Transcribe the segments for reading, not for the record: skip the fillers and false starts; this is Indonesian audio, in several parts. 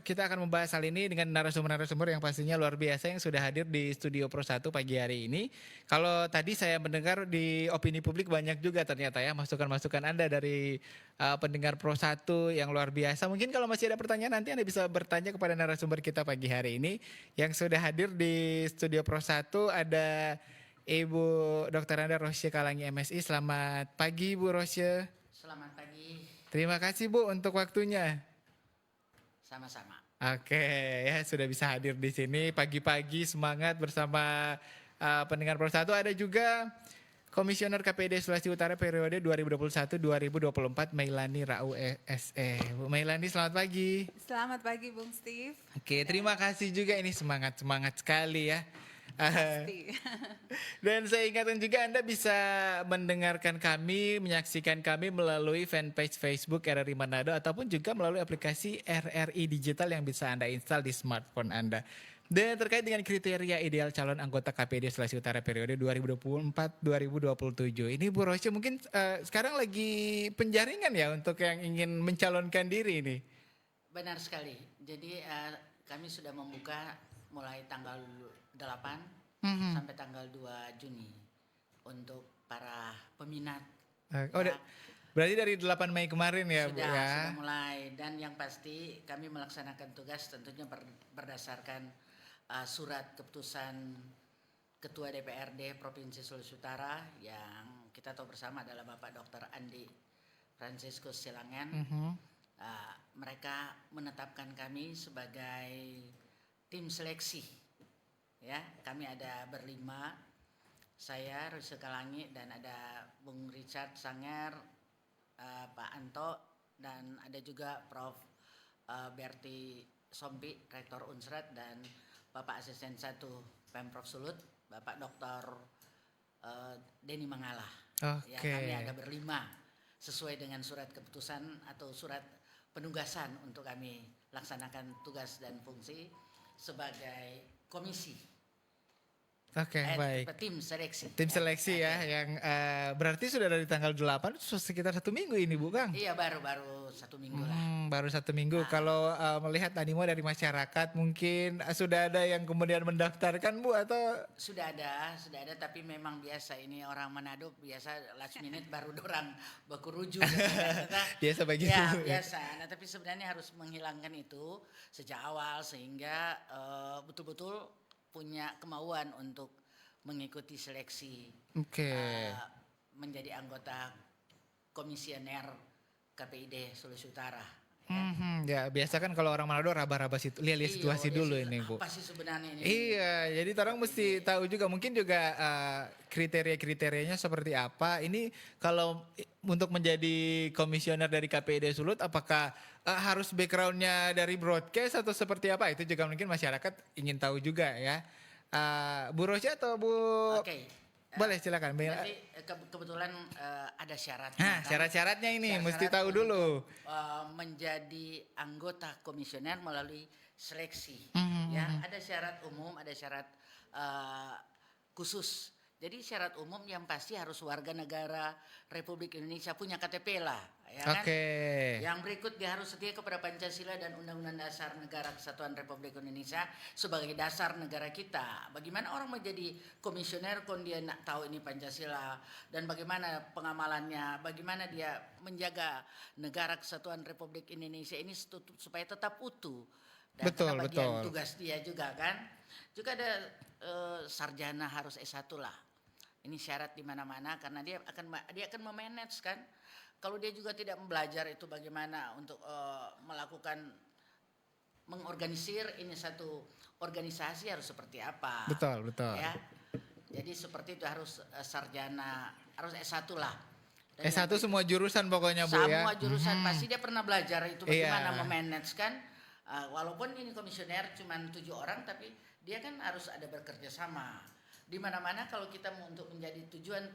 kita akan membahas hal ini dengan narasumber-narasumber yang pastinya luar biasa yang sudah hadir di Studio Pro 1 pagi hari ini. Kalau tadi saya mendengar di opini publik banyak juga ternyata ya masukan-masukan Anda dari pendengar Pro 1 yang luar biasa. Mungkin kalau masih ada pertanyaan nanti Anda bisa bertanya kepada narasumber kita pagi hari ini. Yang sudah hadir di Studio Pro 1 ada Ibu Dr. Anda Rosya Kalangi MSI. Selamat pagi Bu Rosya. Selamat pagi. Terima kasih Bu untuk waktunya. Sama-sama. Oke, ya sudah bisa hadir di sini pagi-pagi semangat bersama pendengar Pro 1. Ada juga Komisioner KPID Sulawesi Utara periode 2021-2024 Meilani Rau SE. Bu Meilani, selamat pagi. Selamat pagi Bung Steve. Oke, terima kasih juga, ini semangat sekali ya. Pasti. Dan saya ingatkan juga Anda bisa mendengarkan kami, menyaksikan kami melalui fanpage Facebook RRI Manado ataupun juga melalui aplikasi RRI Digital yang bisa Anda install di smartphone Anda. Dan terkait dengan kriteria ideal calon anggota KPD Sulawesi Utara periode 2024-2027. Ini Bu Rosya mungkin sekarang lagi penjaringan ya untuk yang ingin mencalonkan diri ini. Benar sekali. Jadi kami sudah membuka mulai tanggal 8 sampai tanggal 2 Juni untuk para peminat. Berarti dari 8 Mei kemarin ya Bu ya? Sudah mulai, dan yang pasti kami melaksanakan tugas tentunya berdasarkan surat keputusan Ketua DPRD Provinsi Sulawesi Utara yang kita tahu bersama adalah Bapak Dr. Andi Franciscus Silangan. Mereka menetapkan kami sebagai tim seleksi. Ya, kami ada berlima, saya Rosya Kalangi dan ada Bung Richard Sanger, Pak Anto, dan ada juga Prof. Berti Sompi, Rektor Unsrat, dan Bapak Asisten 1 Pemprov Sulut, Bapak Dr. Denny Mangala. Oke. Ya, kami ada berlima sesuai dengan surat keputusan atau surat penugasan untuk kami laksanakan tugas dan fungsi sebagai komisi. Oke, baik. Tim seleksi. Tim seleksi ya, yang berarti sudah dari tanggal 8 sekitar 1 minggu ini Bu Kang? Iya, baru 1 minggu lah. Baru 1 minggu. Kalau melihat animo dari masyarakat mungkin sudah ada yang kemudian mendaftarkan Bu atau? Sudah ada, tapi memang biasa ini orang Manado biasa last minute baru dorang baku rujuk. Biasa begitu. Ya, biasa. Nah, tapi sebenarnya harus menghilangkan itu sejak awal sehingga betul-betul punya kemauan untuk mengikuti seleksi menjadi anggota komisioner KPID Sulawesi Utara. Ya biasa kan kalau orang Manado raba-raba lihat situasi dulu ini Bu. Apa sih sebenarnya ini? Iya, jadi orang mesti tahu juga mungkin juga kriteria-kriterianya seperti apa. Ini kalau untuk menjadi komisioner dari KPID Sulut, apakah harus backgroundnya dari broadcast atau seperti apa? Itu juga mungkin masyarakat ingin tahu juga ya. Bu Rosya atau Bu? Oke. Boleh silakan. Nanti kebetulan ada syaratnya. Nah, syarat-syaratnya ini mesti tahu dulu. Menjadi anggota komisioner melalui seleksi. Ya, ada syarat umum, ada syarat khusus. Jadi syarat umum yang pasti harus warga negara Republik Indonesia, punya KTP lah, ya kan? Yang berikut dia harus setia kepada Pancasila dan Undang-Undang Dasar Negara Kesatuan Republik Indonesia sebagai dasar negara kita. Bagaimana orang menjadi komisioner kalau dia nak tahu ini Pancasila dan bagaimana pengamalannya, bagaimana dia menjaga negara Kesatuan Republik Indonesia ini supaya tetap utuh. Dan Betul. tugas dia juga kan. Juga ada sarjana harus S1 lah. Ini syarat di mana-mana karena dia akan memanage kan. Kalau dia juga tidak belajar itu bagaimana untuk melakukan mengorganisir ini satu organisasi harus seperti apa. Betul. Ya. Jadi seperti itu harus sarjana, harus S1 lah. Dan S1 semua jurusan pokoknya Bu ya. Semua jurusan pasti dia pernah belajar itu bagaimana memanage kan. Walaupun ini komisioner cuma 7 orang tapi dia kan harus ada bekerja sama. Di mana-mana kalau kita untuk menjadi tujuan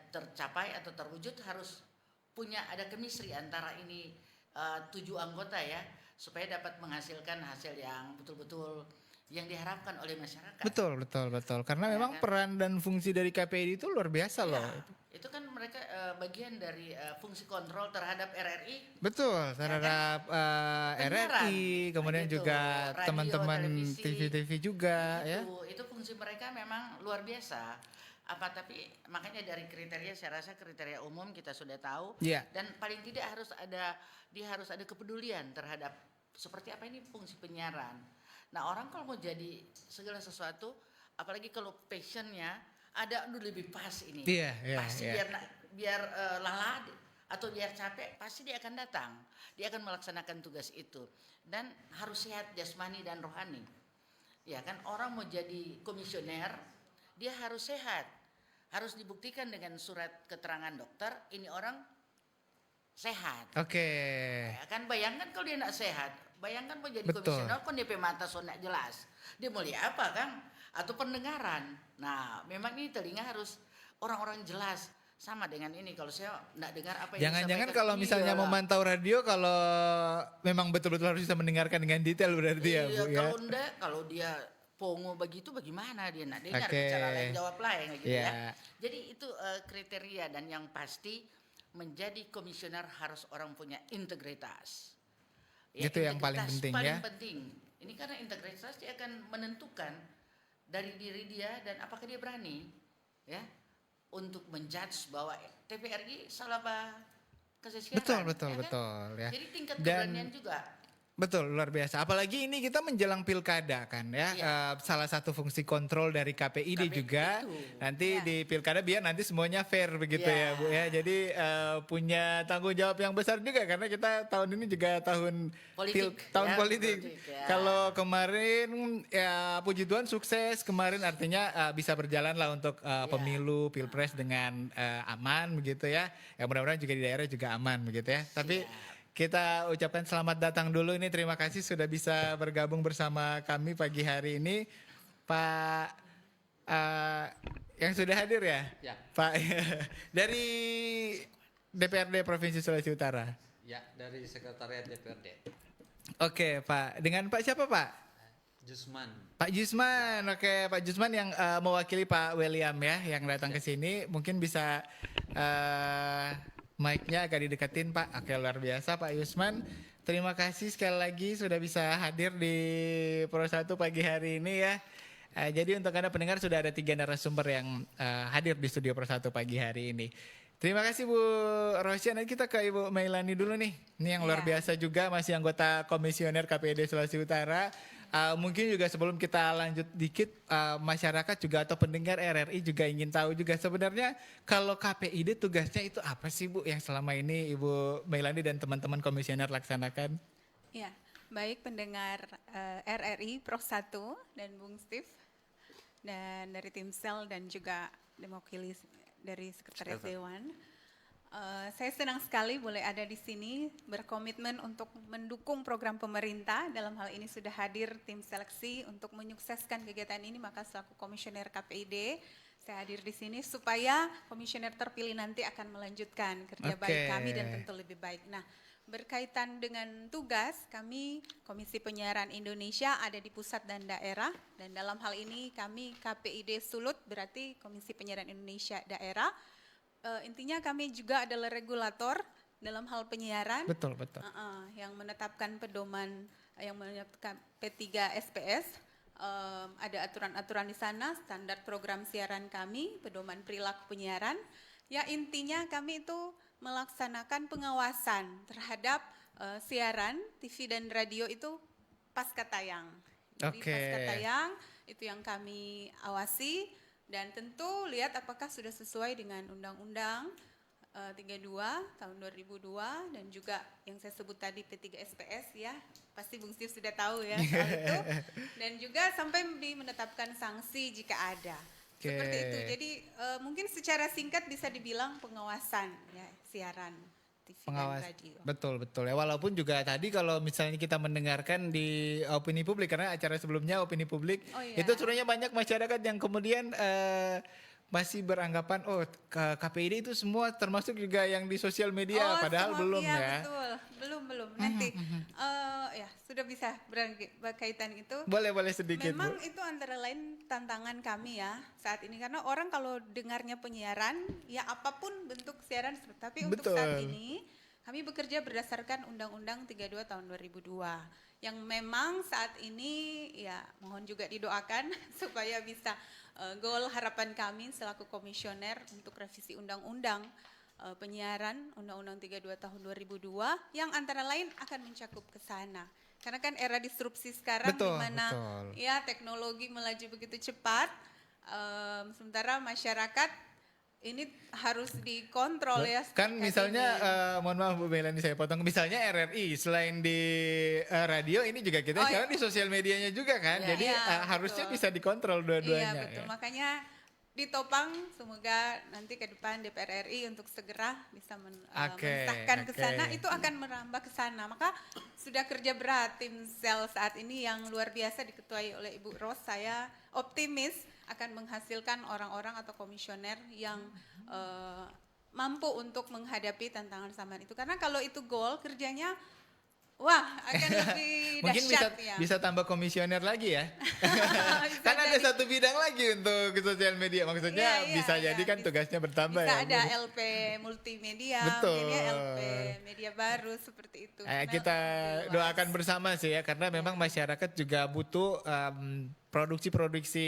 tercapai atau terwujud harus punya ada chemistry antara ini 7 anggota ya supaya dapat menghasilkan hasil yang betul-betul yang diharapkan oleh masyarakat. Betul, betul, betul. Karena Ya memang kan? peran dan fungsi dari KPID itu luar biasa Ya, loh. itu kan mereka bagian dari fungsi kontrol terhadap RRI. Betul, terhadap Penyiaran. RRI, kemudian Nah, gitu. juga Radio, teman-teman televisi. TV-TV juga ya. Itu fungsi mereka memang luar biasa. Tapi makanya dari kriteria, saya rasa kriteria umum kita sudah tahu. Iya. Dan paling tidak dia harus ada kepedulian terhadap seperti apa ini fungsi penyiaran. Nah, orang kalau mau jadi segala sesuatu, apalagi kalau passionnya ada, lebih pas ini. Iya, iya, Pasti iya. biar lelah atau biar capek, pasti dia akan datang. Dia akan melaksanakan tugas itu. Dan harus sehat jasmani dan rohani. Ya kan, orang mau jadi komisioner, dia harus sehat. Harus dibuktikan dengan surat keterangan dokter, ini orang sehat. Oke. Ya kan, bayangkan kalau dia tidak sehat, bayangkan mau jadi Betul. komisioner kok DP mata so tidak jelas. Dia mau lihat apa Kang? Atau pendengaran. Nah, memang ini telinga harus orang-orang jelas. Sama dengan ini, kalau saya tidak dengar apa yang Jangan-jangan disampaikan. kalau misalnya Iya. memantau radio, kalau memang betul-betul harus bisa mendengarkan dengan detail berarti ya Iya, Bu ya. kalau enggak, kalau dia pongo begitu bagaimana dia nak dengar, Oke. bicara lain jawab lain gitu Iya. ya. Jadi itu kriteria, dan yang pasti menjadi komisioner harus orang punya integritas. Itu yang paling penting paling ya. penting. Ini karena integritas dia akan menentukan dari diri dia dan apakah dia berani ya untuk menjudge bahwa TVRI salah kasih siaran. Betul, betul, ya kan? betul ya. Jadi tingkat Dan- keberanian juga. Betul, luar biasa. Apalagi ini kita menjelang pilkada kan ya. Iya. Salah satu fungsi kontrol dari KPID KPID juga. itu. Nanti Iya. di pilkada biar nanti semuanya fair begitu Iya. ya Bu ya. Jadi punya tanggung jawab yang besar juga karena kita tahun ini juga tahun Politik, tahun ya, politik. politik, ya. Kalau kemarin ya puji Tuhan sukses kemarin, artinya bisa berjalan lah untuk Iya. pemilu pilpres dengan aman begitu ya. Ya mudah-mudahan juga di daerah juga aman begitu ya. Tapi Siap. kita ucapkan selamat datang dulu ini. Terima kasih sudah bisa bergabung bersama kami pagi hari ini, Pak yang sudah hadir ya, Ya. Pak dari DPRD Provinsi Sulawesi Utara. Ya, dari Sekretariat DPRD. Oke, Pak. Dengan Pak siapa, Pak? Jusman. Pak Jusman. Oke, Pak Jusman yang mewakili Pak William ya, yang datang ke sini. Mungkin bisa mic-nya agak dideketin, Pak. Oke, luar biasa Pak Jusman. Terima kasih sekali lagi sudah bisa hadir di Pro 1 pagi hari ini ya. Jadi untuk Anda pendengar sudah ada 3 narasumber yang hadir di studio Pro 1 pagi hari ini. Terima kasih Bu Rosya. Nanti kita ke Ibu Mailani dulu nih. Ini yang luar Iya. biasa juga, masih anggota komisioner KPID Sulawesi Utara. Mungkin juga sebelum kita lanjut dikit, masyarakat juga atau pendengar RRI juga ingin tahu juga sebenarnya kalau KPID tugasnya itu apa sih Bu yang selama ini Ibu Mailani dan teman-teman komisioner laksanakan? Ya, baik pendengar RRI Pro 1 dan Bung Steve dan dari tim sel dan juga mewakili dari Sekretariat Dewan. Saya senang sekali boleh ada di sini, berkomitmen untuk mendukung program pemerintah. Dalam hal ini sudah hadir tim seleksi untuk menyukseskan kegiatan ini, maka selaku komisioner KPID saya hadir di sini supaya komisioner terpilih nanti akan melanjutkan kerja Oke. baik kami dan tentu lebih baik. Nah, berkaitan dengan tugas, kami Komisi Penyiaran Indonesia ada di pusat dan daerah, dan dalam hal ini kami KPID Sulut berarti Komisi Penyiaran Indonesia Daerah. Intinya kami juga adalah regulator dalam hal penyiaran. Betul, betul. Yang menetapkan pedoman, yang menetapkan P3 SPS. Ada aturan-aturan di sana, standar program siaran kami, pedoman perilaku penyiaran. Ya intinya kami itu melaksanakan pengawasan terhadap siaran TV dan radio itu pasca tayang. Jadi Oke. pasca tayang itu yang kami awasi. Dan tentu lihat apakah sudah sesuai dengan Undang-Undang 32 tahun 2002 dan juga yang saya sebut tadi P3 SPS ya. Pasti Bung Steve sudah tahu ya soal itu. Dan juga sampai menetapkan sanksi jika ada. Oke. Seperti itu. Jadi mungkin secara singkat bisa dibilang pengawasan ya siaran TV Pengawas, dan radio. betul ya. Walaupun juga tadi kalau misalnya kita mendengarkan di opini publik, karena acara sebelumnya opini publik Oh, iya. itu sebenarnya banyak masyarakat yang kemudian masih beranggapan KPID itu semua termasuk juga yang di sosial media, padahal semua, belum iya, ya. Betul, belum. Nanti ya sudah bisa berkaitan itu. Boleh sedikit Memang Bu. itu antara lain tantangan kami ya saat ini, karena orang kalau dengarnya penyiaran ya apapun bentuk siaran, tapi untuk saat Betul. ini kami bekerja berdasarkan Undang-Undang 32 tahun 2002 yang memang saat ini ya mohon juga didoakan supaya bisa goal harapan kami selaku komisioner untuk revisi Undang-Undang penyiaran Undang-Undang 32 tahun 2002 yang antara lain akan mencakup ke sana. Karena kan era disrupsi sekarang di mana ya teknologi melaju begitu cepat, sementara masyarakat ini harus dikontrol ya. Kan misalnya, mohon maaf Bu Melani saya potong, misalnya RRI selain di radio ini juga kita sekarang di sosial medianya juga kan, Ya, jadi harusnya betul. bisa dikontrol dua-duanya. Iya betul, ya. makanya ditopang semoga nanti ke depan DPR RI untuk segera bisa mensahkan ke sana, itu akan merambah ke sana. Maka sudah kerja berat tim sel saat ini yang luar biasa diketuai oleh Ibu Ros. Saya optimis akan menghasilkan orang-orang atau komisioner yang mampu untuk menghadapi tantangan zaman itu. Karena kalau itu goal kerjanya, wah akan lebih Mungkin dahsyat ya. bisa tambah komisioner lagi ya. Bisa Kan ada jadi. satu bidang lagi untuk sosial media, maksudnya Iya, bisa iya, jadi kan bisa. tugasnya bertambah Bisa ya. ada LP multimedia, Betul. mungkin ya LP media baru seperti itu. Kita Luas. doakan bersama sih ya, karena memang masyarakat juga butuh produksi-produksi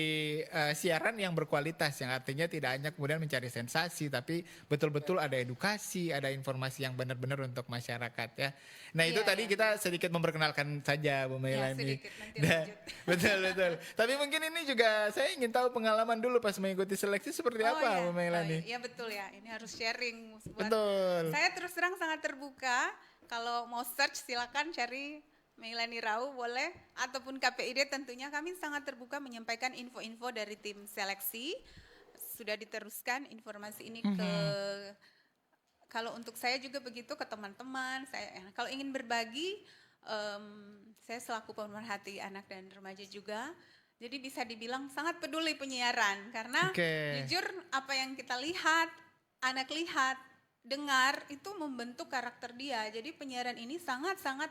siaran yang berkualitas, yang artinya tidak hanya kemudian mencari sensasi, tapi betul-betul ada edukasi, ada informasi yang benar-benar untuk masyarakat ya. Nah itu Iya, tadi iya, kita sedikit memperkenalkan saja Bu Melani. sedikit, nanti lanjut. Betul. Tapi mungkin ini juga saya ingin tahu pengalaman dulu pas mengikuti seleksi seperti apa Bu Melani. Iya betul ya, ini harus sharing. Buat Betul. saya terus terang sangat terbuka, kalau mau search silakan cari Melani Rau boleh, ataupun KPID tentunya kami sangat terbuka menyampaikan info-info dari tim seleksi. Sudah diteruskan informasi ini ke, kalau untuk saya juga begitu ke teman-teman. Kalau ingin berbagi, saya selaku pemerhati anak dan remaja juga, jadi bisa dibilang sangat peduli penyiaran. Karena jujur apa yang kita lihat, anak lihat, dengar itu membentuk karakter dia. Jadi penyiaran ini sangat-sangat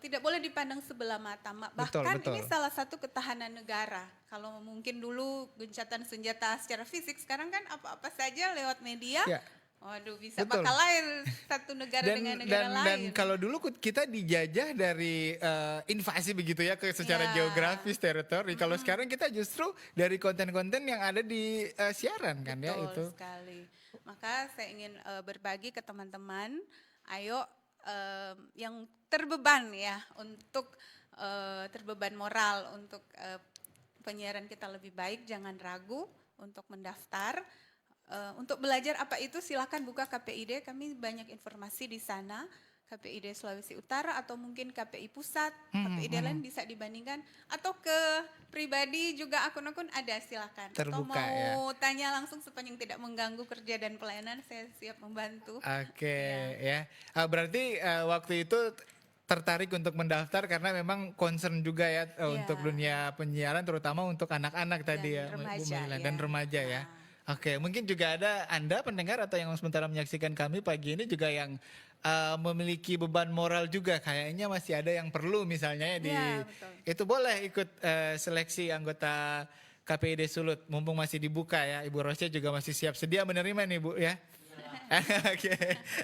tidak boleh dipandang sebelah mata. Bahkan Betul. ini salah satu ketahanan negara. Kalau mungkin dulu gencatan senjata secara fisik, sekarang kan apa-apa saja lewat media. Ya. Waduh, bisa Betul. bakal lain satu negara dengan negara lain. Dan kalau dulu kita dijajah dari invasi begitu ya, secara Ya. geografis, teritori. Kalau sekarang kita justru dari konten-konten yang ada di siaran kan ya itu. Betul sekali. Maka saya ingin berbagi ke teman-teman, ayo yang terbeban ya untuk terbeban moral untuk penyiaran kita lebih baik, jangan ragu untuk mendaftar. Untuk belajar apa itu silakan buka KPID, kami banyak informasi di sana. KPID Sulawesi Utara atau mungkin KPI Pusat, KPID lain bisa dibandingkan, atau ke pribadi juga akun-akun ada silakan. Terbuka, atau mau tanya langsung sepanjang tidak mengganggu kerja dan pelayanan, saya siap membantu. Oke ya. Berarti waktu itu tertarik untuk mendaftar karena memang concern juga ya untuk dunia penyiaran, terutama untuk anak-anak tadi ya, Bu Melani, dan remaja ya. Oke, mungkin juga ada Anda pendengar atau yang sementara menyaksikan kami pagi ini juga yang memiliki beban moral juga, kayaknya masih ada yang perlu misalnya ya itu boleh ikut seleksi anggota KPID Sulut, mumpung masih dibuka ya. Ibu Rosya juga masih siap sedia menerima nih Bu ya. Oke,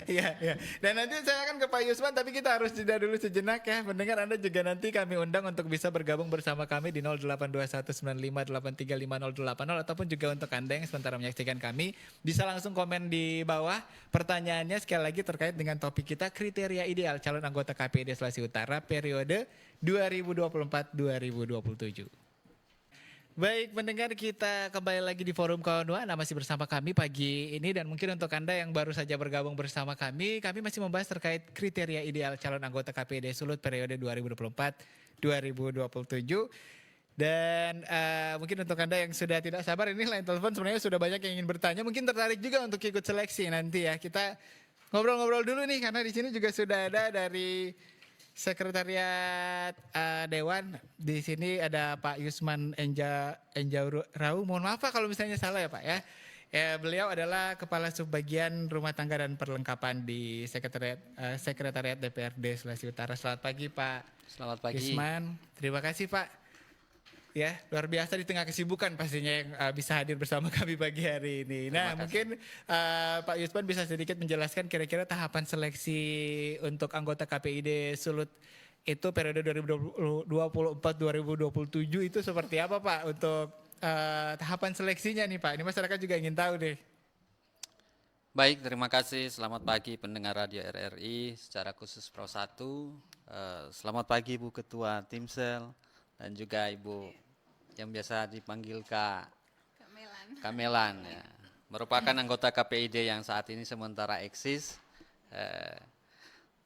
iya. Dan nanti saya akan ke Pak Yusman, tapi kita harus jeda dulu sejenak ya. Mendengar Anda juga nanti kami undang untuk bisa bergabung bersama kami di 082195835080, ataupun juga untuk Anda yang sementara menyaksikan kami bisa langsung komen di bawah pertanyaannya sekali lagi terkait dengan topik kita, kriteria ideal calon anggota KPID Sulawesi Utara periode 2024-2027. Baik pendengar, kita kembali lagi di Forum Kawan Wana, masih bersama kami pagi ini, dan mungkin untuk Anda yang baru saja bergabung bersama kami masih membahas terkait kriteria ideal calon anggota KPID Sulut periode 2024-2027. Dan mungkin untuk Anda yang sudah tidak sabar, ini line telepon sebenarnya sudah banyak yang ingin bertanya, mungkin tertarik juga untuk ikut seleksi nanti ya. Kita ngobrol-ngobrol dulu nih, karena di sini juga sudah ada dari Sekretariat Dewan di sini ada Pak Yusman Enjaurau. Mohon maaf Pak kalau misalnya salah ya Pak ya. Beliau adalah Kepala Subbagian Rumah Tangga dan Perlengkapan di Sekretariat DPRD Sulawesi Utara. Selamat pagi Pak Selamat pagi. Yusman. Terima kasih Pak. Ya, luar biasa di tengah kesibukan pastinya yang bisa hadir bersama kami pagi hari ini. Nah, mungkin Pak Yusman bisa sedikit menjelaskan kira-kira tahapan seleksi untuk anggota KPID Sulut itu periode 2024-2027 itu seperti apa Pak untuk tahapan seleksinya nih Pak? Ini masyarakat juga ingin tahu deh. Baik, terima kasih. Selamat pagi pendengar Radio RRI secara khusus Pro 1. Selamat pagi Ibu Ketua Timsel dan juga Ibu yang biasa dipanggil Kak Kamelan ya. Merupakan anggota KPID yang saat ini sementara eksis.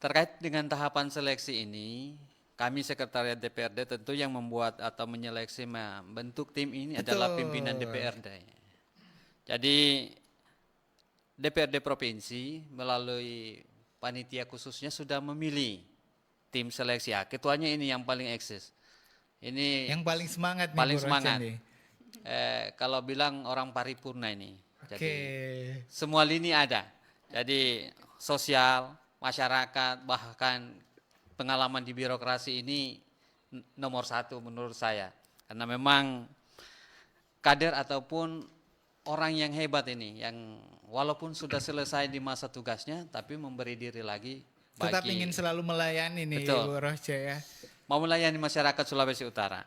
Terkait dengan tahapan seleksi ini, kami Sekretariat DPRD tentu yang membuat atau menyeleksi membentuk tim ini adalah pimpinan DPRD. Jadi DPRD Provinsi melalui panitia khususnya sudah memilih tim seleksi. Ketuanya ini yang paling eksis. Ini Yang paling semangat nih paling Bu Rocha semangat. nih. Kalau bilang orang paripurna ini. Jadi Oke. semua lini ada. Jadi sosial, masyarakat, bahkan pengalaman di birokrasi ini nomor 1 menurut saya. Karena memang kader ataupun orang yang hebat ini, yang walaupun sudah selesai di masa tugasnya, tapi memberi diri lagi. Tetap ingin selalu melayani nih Betul. Bu Rocha ya. Mau melayani masyarakat Sulawesi Utara.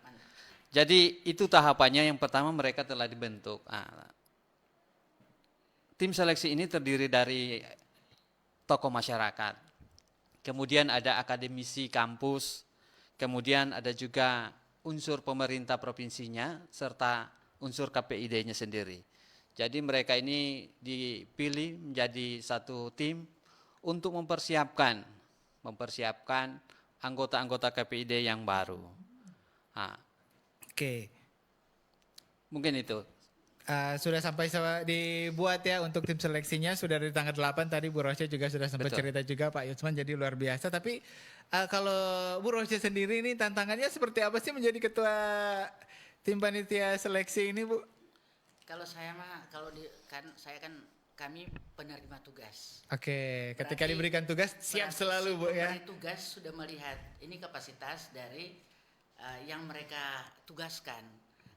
Jadi itu tahapannya. Yang pertama mereka telah dibentuk. Tim seleksi ini terdiri dari tokoh masyarakat, kemudian ada akademisi kampus, kemudian ada juga unsur pemerintah provinsinya, serta unsur KPID-nya sendiri. Jadi mereka ini dipilih menjadi satu tim untuk mempersiapkan anggota-anggota KPID yang baru. Oke. Mungkin itu. Sudah sampai dibuat ya untuk tim seleksinya, sudah dari tanggal 8 tadi Bu Rocha juga sudah sempat Betul. cerita juga Pak Yusman, jadi luar biasa. Tapi kalau Bu Rocha sendiri ini tantangannya seperti apa sih menjadi ketua tim panitia seleksi ini Bu? Kalau saya mah, kami penerima tugas. Oke, ketika Berarti- diberikan tugas siap Berarti selalu si Bu ya. pemberi tugas sudah melihat ini kapasitas dari yang mereka tugaskan.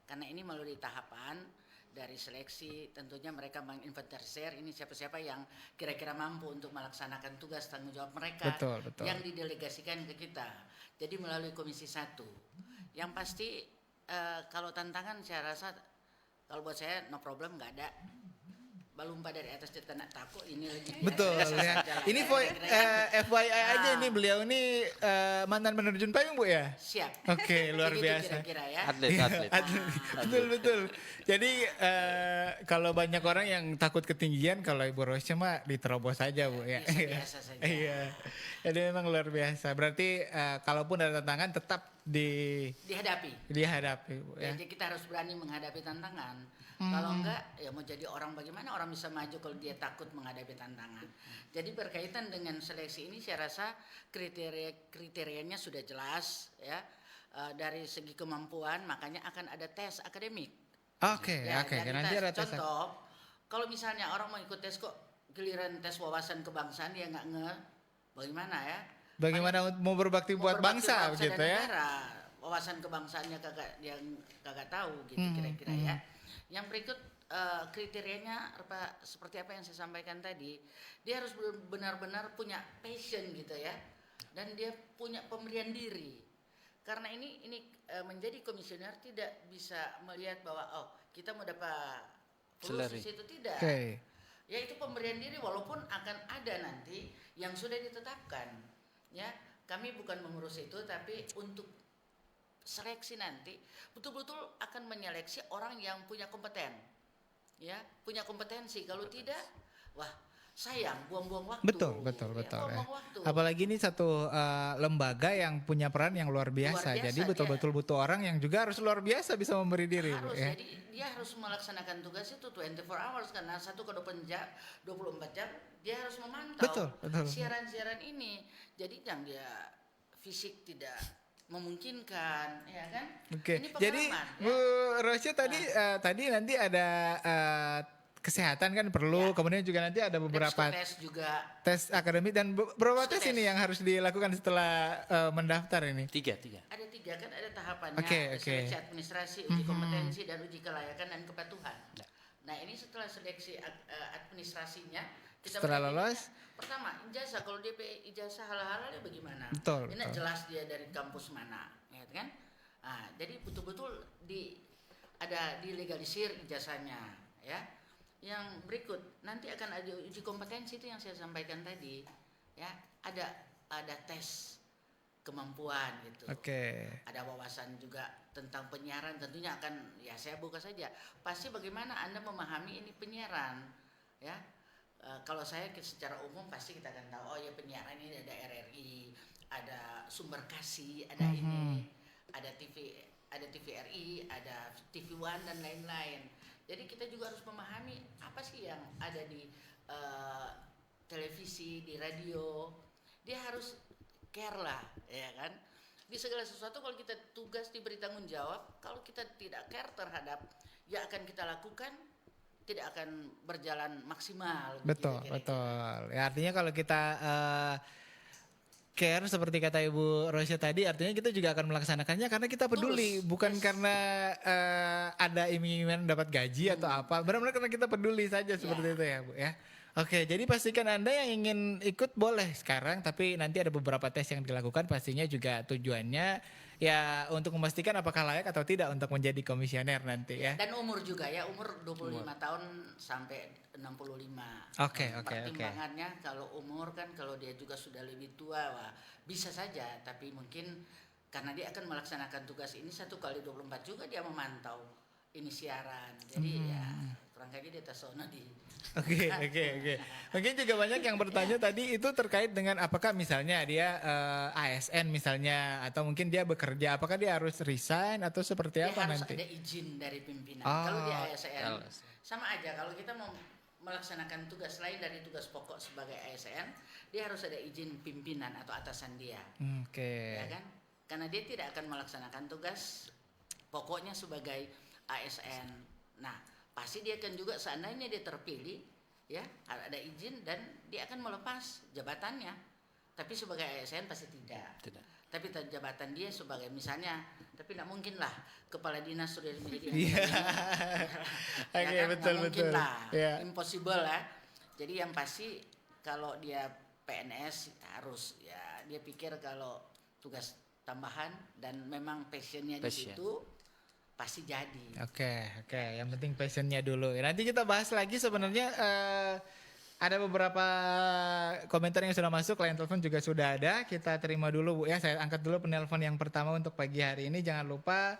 Karena ini melalui tahapan dari seleksi, tentunya mereka menginventarisir ini siapa-siapa yang kira-kira mampu untuk melaksanakan tugas tanggung jawab mereka Betul, betul. yang didelegasikan ke kita. Jadi melalui Komisi 1. Yang pasti kalau tantangan saya rasa kalau buat saya no problem, nggak ada. Balumpa dari atas tak takut ini lagi. Betul ya. Ini FYI aja nih, beliau ini mantan penerjun payung Bu ya. Siap. Oke, luar Begitu biasa. kira-kira ya. Atlet. Betul. Jadi kalau banyak orang yang takut ketinggian, kalau Ibu Rocha mah diterobos saja Bu ya. Biasa saja. Iya. Jadi memang luar biasa. Berarti kalaupun ada tantangan tetap Dihadapi. dihadapi Bu ya. Jadi kita harus berani menghadapi tantangan. Kalau enggak, ya mau jadi orang bagaimana orang bisa maju kalau dia takut menghadapi tantangan. Jadi berkaitan dengan seleksi ini saya rasa kriterianya sudah jelas ya. Dari segi kemampuan makanya akan ada tes akademik. Oke. Jadi Nanti ada tes. contoh, kalau misalnya orang mau ikut tes kok giliran tes wawasan kebangsaan dia nggak bagaimana ya? Bagaimana mau berbakti Mau buat berbakti bangsa dan gitu ya. negara. Wawasan kebangsaannya kagak tahu gitu kira-kira ya. Yang berikut kriterianya seperti apa yang saya sampaikan tadi, dia harus benar-benar punya passion gitu ya, dan dia punya pemberian diri. Karena ini menjadi komisioner tidak bisa melihat bahwa kita mau dapat Salary. fulus itu tidak. Oke. Ya itu pemberian diri walaupun akan ada nanti yang sudah ditetapkan. Ya, kami bukan mengurus itu tapi untuk seleksi nanti betul-betul akan menyeleksi orang yang punya kompeten. Ya, punya kompetensi. Kalau tidak, wah, sayang buang-buang waktu. Betul ya. Buang-buang waktu. Apalagi ini satu lembaga yang punya peran yang luar biasa. Luar biasa, Jadi betul-betul butuh orang yang juga harus luar biasa bisa memberi diri Bu Harus, ya. jadi dia harus melaksanakan tugas itu 24 hours karena 1 ke 24 jam dia harus memantau Betul. siaran-siaran ini. Jadi yang dia fisik tidak memungkinkan, ya kan? Oke. Ini Jadi pengalaman, Bu Rosya tadi nanti ada kesehatan kan perlu, Ya. kemudian juga nanti ada beberapa Psikotest juga. tes akademik dan beberapa tes Psikotes. ini yang harus dilakukan setelah mendaftar ini. Tiga. Ada 3 kan, ada tahapannya, Oke, ada oke. seleksi administrasi, uji kompetensi, dan uji kelayakan dan kepatuhan. Nah ini setelah seleksi administrasinya, kita Setelah bertanya, lolos? pertama ijazah, kalau DP ijazah halal-halalnya bagaimana? Betul, Ini betul. jelas dia dari kampus mana, ya kan? Nah, jadi betul-betul ada dilegalisir ijazahnya, ya. Yang berikut nanti akan ada uji kompetensi, itu yang saya sampaikan tadi, ya. Ada tes kemampuan gitu. Oke. Ada wawasan juga tentang penyiaran, tentunya akan, ya saya buka saja. Pasti bagaimana Anda memahami ini penyiaran, ya. Kalau saya secara umum pasti kita akan tahu, oh ya penyiaran ini ada RRI, ada Sumber Kasih, ada ini, ada TVRI, ada TV One dan lain-lain. Jadi kita juga harus memahami apa sih yang ada di televisi, di radio. Dia harus care lah, ya kan? Di segala sesuatu kalau kita tugas diberi tanggung jawab, kalau kita tidak care terhadap yang akan kita lakukan, tidak akan berjalan maksimal. Betul, begitu kira-kira. betul. Ya, artinya kalau kita care seperti kata Ibu Rosya tadi, artinya kita juga akan melaksanakannya karena kita peduli, Tulus, bukan yes. karena ada iming-imingan dapat gaji atau apa. Benar-benar karena kita peduli saja seperti itu ya, Bu ya. Oke, jadi pastikan Anda yang ingin ikut boleh sekarang, tapi nanti ada beberapa tes yang dilakukan, pastinya juga tujuannya ya untuk memastikan apakah layak atau tidak untuk menjadi komisioner nanti ya. Dan umur juga ya, umur 25 tahun sampai 65. Oke. Pertimbangannya kalau umur kan, kalau dia juga sudah lebih tua, wah, bisa saja, tapi mungkin karena dia akan melaksanakan tugas ini 1 kali 24 juga dia memantau ini siaran. Jadi ya kurangnya dia tersono di. Oke. Mungkin juga banyak yang bertanya tadi itu terkait dengan apakah misalnya dia ASN misalnya, atau mungkin dia bekerja, apakah dia harus resign atau seperti Dia apa harus nanti? ada izin dari pimpinan. Oh, Kalau dia ASN kalau- sama aja, kalau kita mau melaksanakan tugas lain dari tugas pokok sebagai ASN, dia harus ada izin pimpinan atau atasan dia. Oke. Ya kan? Karena dia tidak akan melaksanakan tugas pokoknya sebagai ASN. Nah, pasti dia akan juga seandainya dia terpilih, ya ada izin dan dia akan melepas jabatannya. Tapi sebagai ASN pasti tidak. Tidak. Tapi jabatan dia sebagai misalnya, tapi tidak mungkin lah kepala dinas sudah menjadi. Iya. Oke, Ya kan? betul, Nggak mungkin betul. lah, Iya. impossible lah. Jadi yang pasti kalau dia PNS harus, ya dia pikir kalau tugas tambahan dan memang passionnya di Passion. situ pasti jadi. Oke. Yang penting passionnya dulu. Nanti kita bahas lagi sebenarnya ada beberapa komentar yang sudah masuk, line telepon juga sudah ada. Kita terima dulu, Bu ya. Saya angkat dulu penelpon yang pertama untuk pagi hari ini. Jangan lupa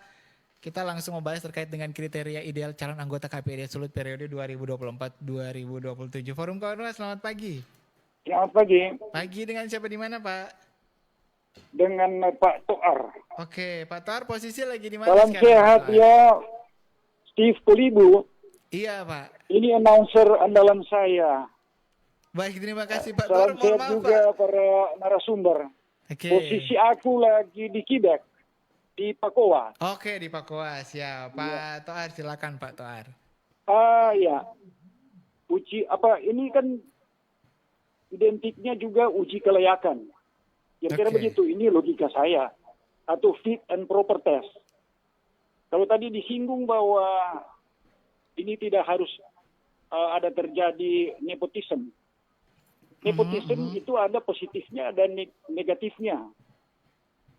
kita langsung membahas terkait dengan kriteria ideal calon anggota KPRI Sulut periode 2024-2027. Forum Kawan, selamat pagi. Selamat pagi, Pagi dengan siapa di mana, Pak? dengan Pak Toar. Oke, Pak Tar, posisi lagi di mana Salam sekarang, sehat Pak Tar? ya, Steve Kolibu. Iya, Pak. Ini announcer andalan saya. Baik, terima kasih Pak Tar. Salam Mohon sehat maaf, juga Pak. para narasumber. Oke. Posisi aku lagi di Kibek, di Pakoa. Oke, di Pakoas ya. Pak Toar, silakan Pak Toar. Ya. Uji apa ini kan identiknya juga uji kelayakan. Kira-kira Oke. begitu, ini logika saya. Atau fit and proper test. Kalau tadi disinggung bahwa ini tidak harus ada terjadi nepotisme. Nepotisme itu ada positifnya dan negatifnya.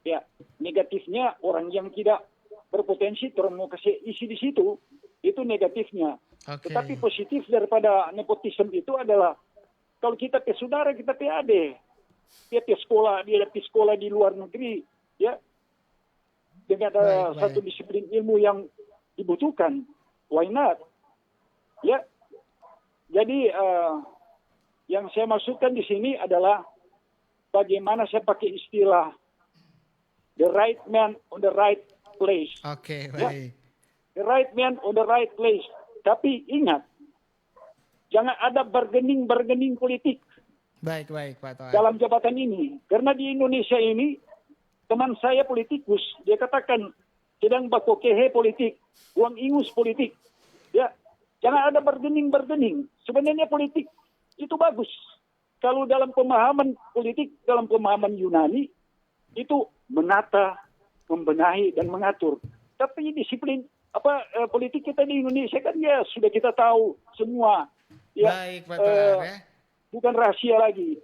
Ya, negatifnya orang yang tidak berpotensi mau kasih isi di situ, itu negatifnya. Oke. Tetapi positif daripada nepotisme itu adalah kalau kita pe saudara, kita pe adik, dia pe sekolah di luar negeri, ya, dengan Baik. satu disiplin ilmu yang dibutuhkan, why not? Ya, jadi yang saya maksudkan di sini adalah bagaimana saya pakai istilah the right man on the right place. Oke, Ya. baik. The right man on the right place. Tapi ingat, jangan ada bargaining politik Baik, Pak Toar. dalam jabatan ini. Karena di Indonesia ini teman saya politikus, dia katakan sedang bakokehe politik, uang ingus politik. Ya, jangan ada bergening-bergening. Sebenarnya politik itu bagus. Kalau dalam pemahaman politik, dalam pemahaman Yunani, itu menata, membenahi, dan mengatur. Tapi disiplin politik kita di Indonesia kan ya sudah kita tahu semua. Ya, Baik Pak Toar ya. bukan rahasia lagi.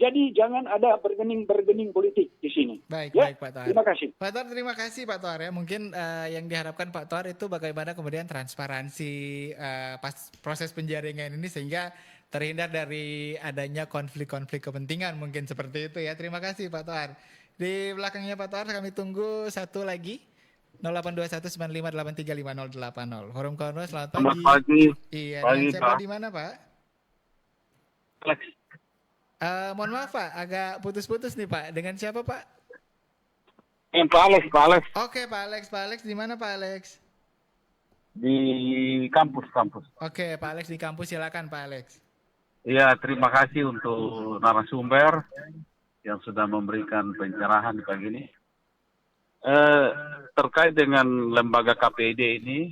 Jadi jangan ada bergening politik di sini. Baik, Ya, baik Pak Toar. terima kasih. Pak Toar, terima kasih Pak Toar ya. Mungkin yang diharapkan Pak Toar itu bagaimana kemudian transparansi pas proses penjaringan ini sehingga terhindar dari adanya konflik-konflik kepentingan mungkin seperti itu ya. Terima kasih Pak Toar. Di belakangnya Pak Toar kami tunggu satu lagi 082195835080. Forum Kono, selamat pagi. Selamat pagi. Iya, Pagi, dengan siapa Pak. di mana Pak? Alex. Mohon maaf Pak, agak putus-putus nih Pak. Dengan siapa Pak? Pak Alex. Oke Pak Alex di mana Pak Alex? Di kampus. Oke Pak Alex di kampus, silakan Pak Alex. Iya, terima kasih untuk narasumber yang sudah memberikan pencerahan di pagi ini. Terkait dengan lembaga KPID ini,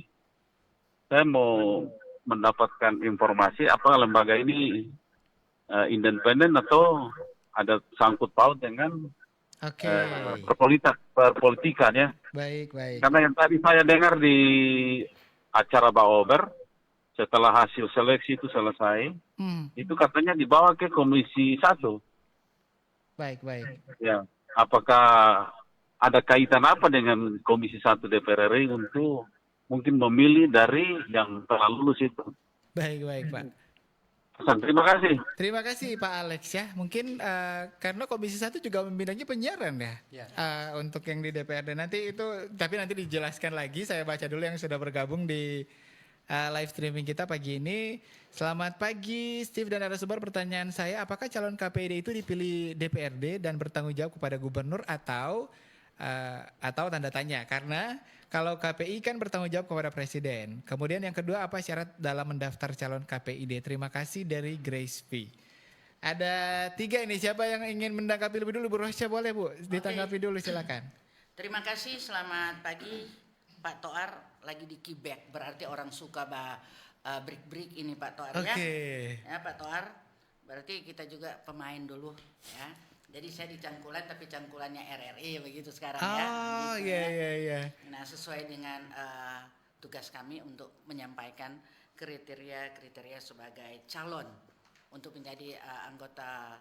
saya mau mendapatkan informasi apa lembaga ini independen atau ada sangkut paut dengan Oke. perpolitikan ya. Baik. Karena yang tadi saya dengar di acara Baober, setelah hasil seleksi itu selesai, itu katanya dibawa ke Komisi 1. Baik. Ya, apakah ada kaitan apa dengan Komisi 1 DPR RI untuk mungkin memilih dari yang telah lulus itu? Baik Pak. Terima kasih. Terima kasih Pak Alex ya. Mungkin karena Komisi 1 juga membidangnya penyiaran ya. Untuk yang di DPRD nanti itu, tapi nanti dijelaskan lagi. Saya baca dulu yang sudah bergabung di live streaming kita pagi ini. Selamat pagi Steve dan narasumber. Pertanyaan saya, apakah calon KPID itu dipilih DPRD dan bertanggung jawab kepada gubernur atau tanda tanya? Karena kalau KPI kan bertanggung jawab kepada presiden. Kemudian yang kedua, apa syarat dalam mendaftar calon KPID? Terima kasih dari Grace P. Ada 3 ini, siapa yang ingin menanggapi lebih dulu? Bu Rosya boleh Bu, ditanggapi dulu silakan. Terima kasih, selamat pagi Pak Toar, lagi di Quebec, berarti orang suka break ini Pak Toar ya. Ya Pak Toar, berarti kita juga pemain dulu ya. Jadi saya di Cangkulan tapi cangkulannya RRI begitu sekarang ya. Oh gitu, iya. Nah sesuai dengan tugas kami untuk menyampaikan kriteria sebagai calon untuk menjadi anggota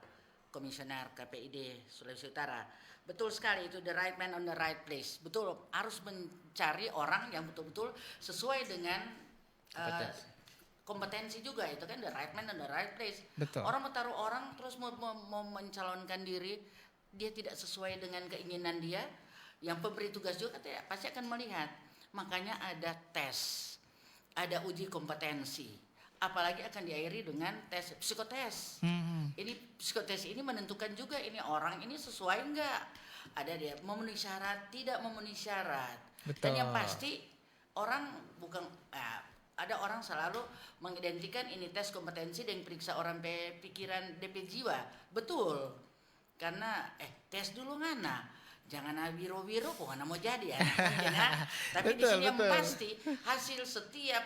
komisioner KPID Sulawesi Utara. Betul sekali, itu the right man on the right place. Betul, harus mencari orang yang betul-betul sesuai dengan kompetensi juga, itu kan the right man on the right place. Betul. Orang mau taruh orang terus mau mencalonkan diri, dia tidak sesuai dengan keinginan dia, yang pemberi tugas juga pasti akan melihat. Makanya ada tes, ada uji kompetensi, apalagi akan diakhiri dengan tes psikotes. Ini psikotes ini menentukan juga ini orang ini sesuai enggak, ada dia memenuhi syarat, tidak memenuhi syarat. Betul. Dan yang pasti orang bukan ada orang selalu mengidentikan ini tes kompetensi dan periksa orang pikiran DP jiwa. Betul. Karena tes dulu ngana. Jangan biro-biro kok ngana mau jadi ya. Tapi di sini yang pasti hasil setiap,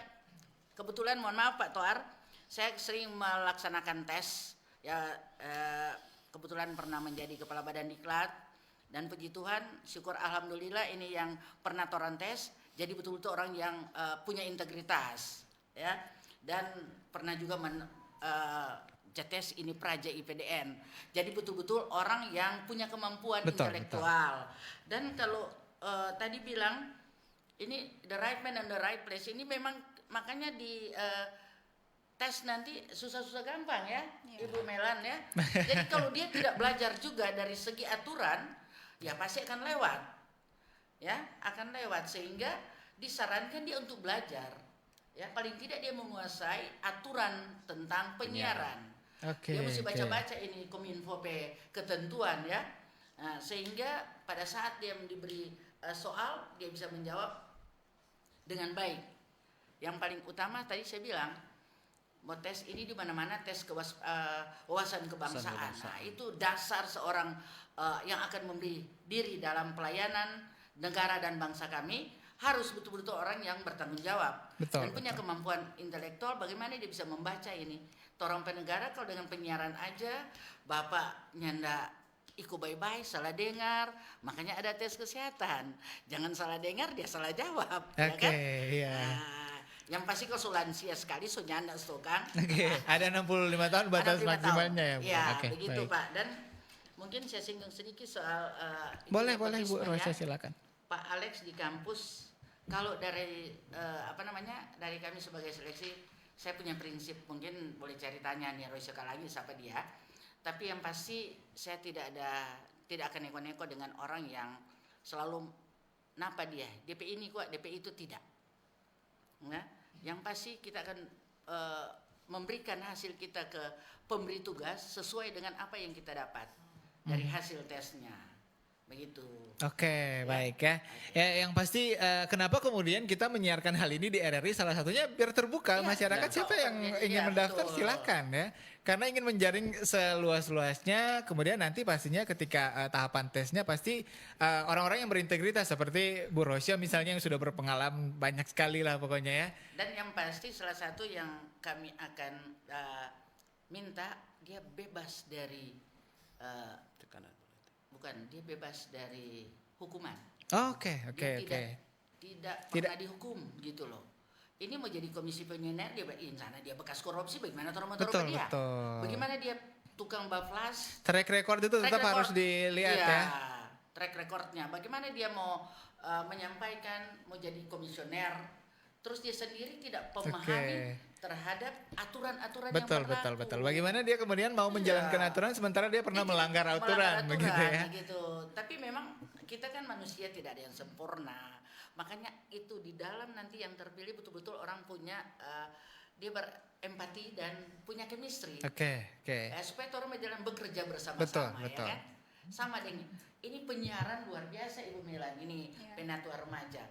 kebetulan mohon maaf Pak Toar, saya sering melaksanakan tes ya, kebetulan pernah menjadi kepala badan diklat dan puji Tuhan, syukur alhamdulillah ini yang pernah toran tes. Jadi betul-betul orang yang punya integritas, ya, dan pernah juga JTS ini Praja IPDN. Jadi betul-betul orang yang punya kemampuan intelektual. Dan kalau tadi bilang ini the right man and the right place, ini memang makanya di tes nanti susah-susah gampang ya, Ibu Melan ya. Jadi kalau dia tidak belajar juga dari segi aturan, ya pasti akan lewat. Ya, akan lewat, sehingga disarankan dia untuk belajar. Ya, paling tidak dia menguasai aturan tentang penyiaran. Dia mesti baca-baca ini Kominfo ketentuan ya. Nah, sehingga pada saat dia diberi soal dia bisa menjawab dengan baik. Yang paling utama tadi saya bilang mau tes ini di mana-mana tes wawasan kebangsaan. Nah, itu dasar seorang yang akan memberi diri dalam pelayanan negara dan bangsa kami, harus betul-betul orang yang bertanggung jawab dan punya kemampuan intelektual. Bagaimana dia bisa membaca ini? Orang penegara kalau dengan penyiaran aja, bapak nyanda ikut bye-bye, salah dengar, makanya ada tes kesehatan. Jangan salah dengar, dia salah jawab. Oke, ya kan? iya. Nah, yang pasti kalau lansia sekali, so nyanda kan. Oke, ada 65 tahun batas 65 maksimalnya ya, Bu. Ya, Oke, begitu baik. Pak. Dan mungkin saya singgung sedikit soal Boleh Bu nepotisme Rosa, ya. silakan. Pak Alex di kampus, kalau dari dari kami sebagai seleksi, saya punya prinsip, mungkin boleh cari tanya nih Roy sekali lagi siapa dia. Tapi yang pasti saya tidak akan neko-neko dengan orang yang selalu napa dia DP ini kok, DP itu tidak. Nah, yang pasti kita akan memberikan hasil kita ke pemberi tugas sesuai dengan apa yang kita dapat dari hasil tesnya. Begitu. Oke, baik ya. Ya, yang pasti kenapa kemudian kita menyiarkan hal ini di RRI, salah satunya biar terbuka Iya, masyarakat, betul. siapa yang ingin Iya, mendaftar betul. silakan ya. Karena ingin menjaring seluas-luasnya, kemudian nanti pastinya ketika tahapan tesnya pasti orang-orang yang berintegritas seperti Bu Rosya misalnya yang sudah berpengalaman banyak sekali lah pokoknya ya. Dan yang pasti salah satu yang kami akan minta, dia bebas dari dia bebas dari hukuman. Oke. Dia tidak pernah dihukum gitu loh. Ini mau jadi komisi penyiaran, dia sana dia bekas korupsi, bagaimana Betul, dia? betul. Bagaimana dia tukang baflas? Track record itu tetap harus dilihat iya, ya. Track recordnya. Bagaimana dia mau menyampaikan, mau jadi komisioner, terus dia sendiri tidak memahami terhadap aturan-aturan yang berlaku. Betul. Bagaimana dia kemudian mau menjalankan aturan sementara dia pernah melanggar aturan begitu ya. Gitu. Tapi memang kita kan manusia, tidak ada yang sempurna. Makanya itu di dalam nanti yang terpilih betul-betul orang punya dia berempati dan punya chemistry. Oke. Supaya orang berjalan bekerja bersama-sama. Betul. Ya kan? Sama dengan ini penyiaran luar biasa Ibu Melan, ini Penatua Remaja.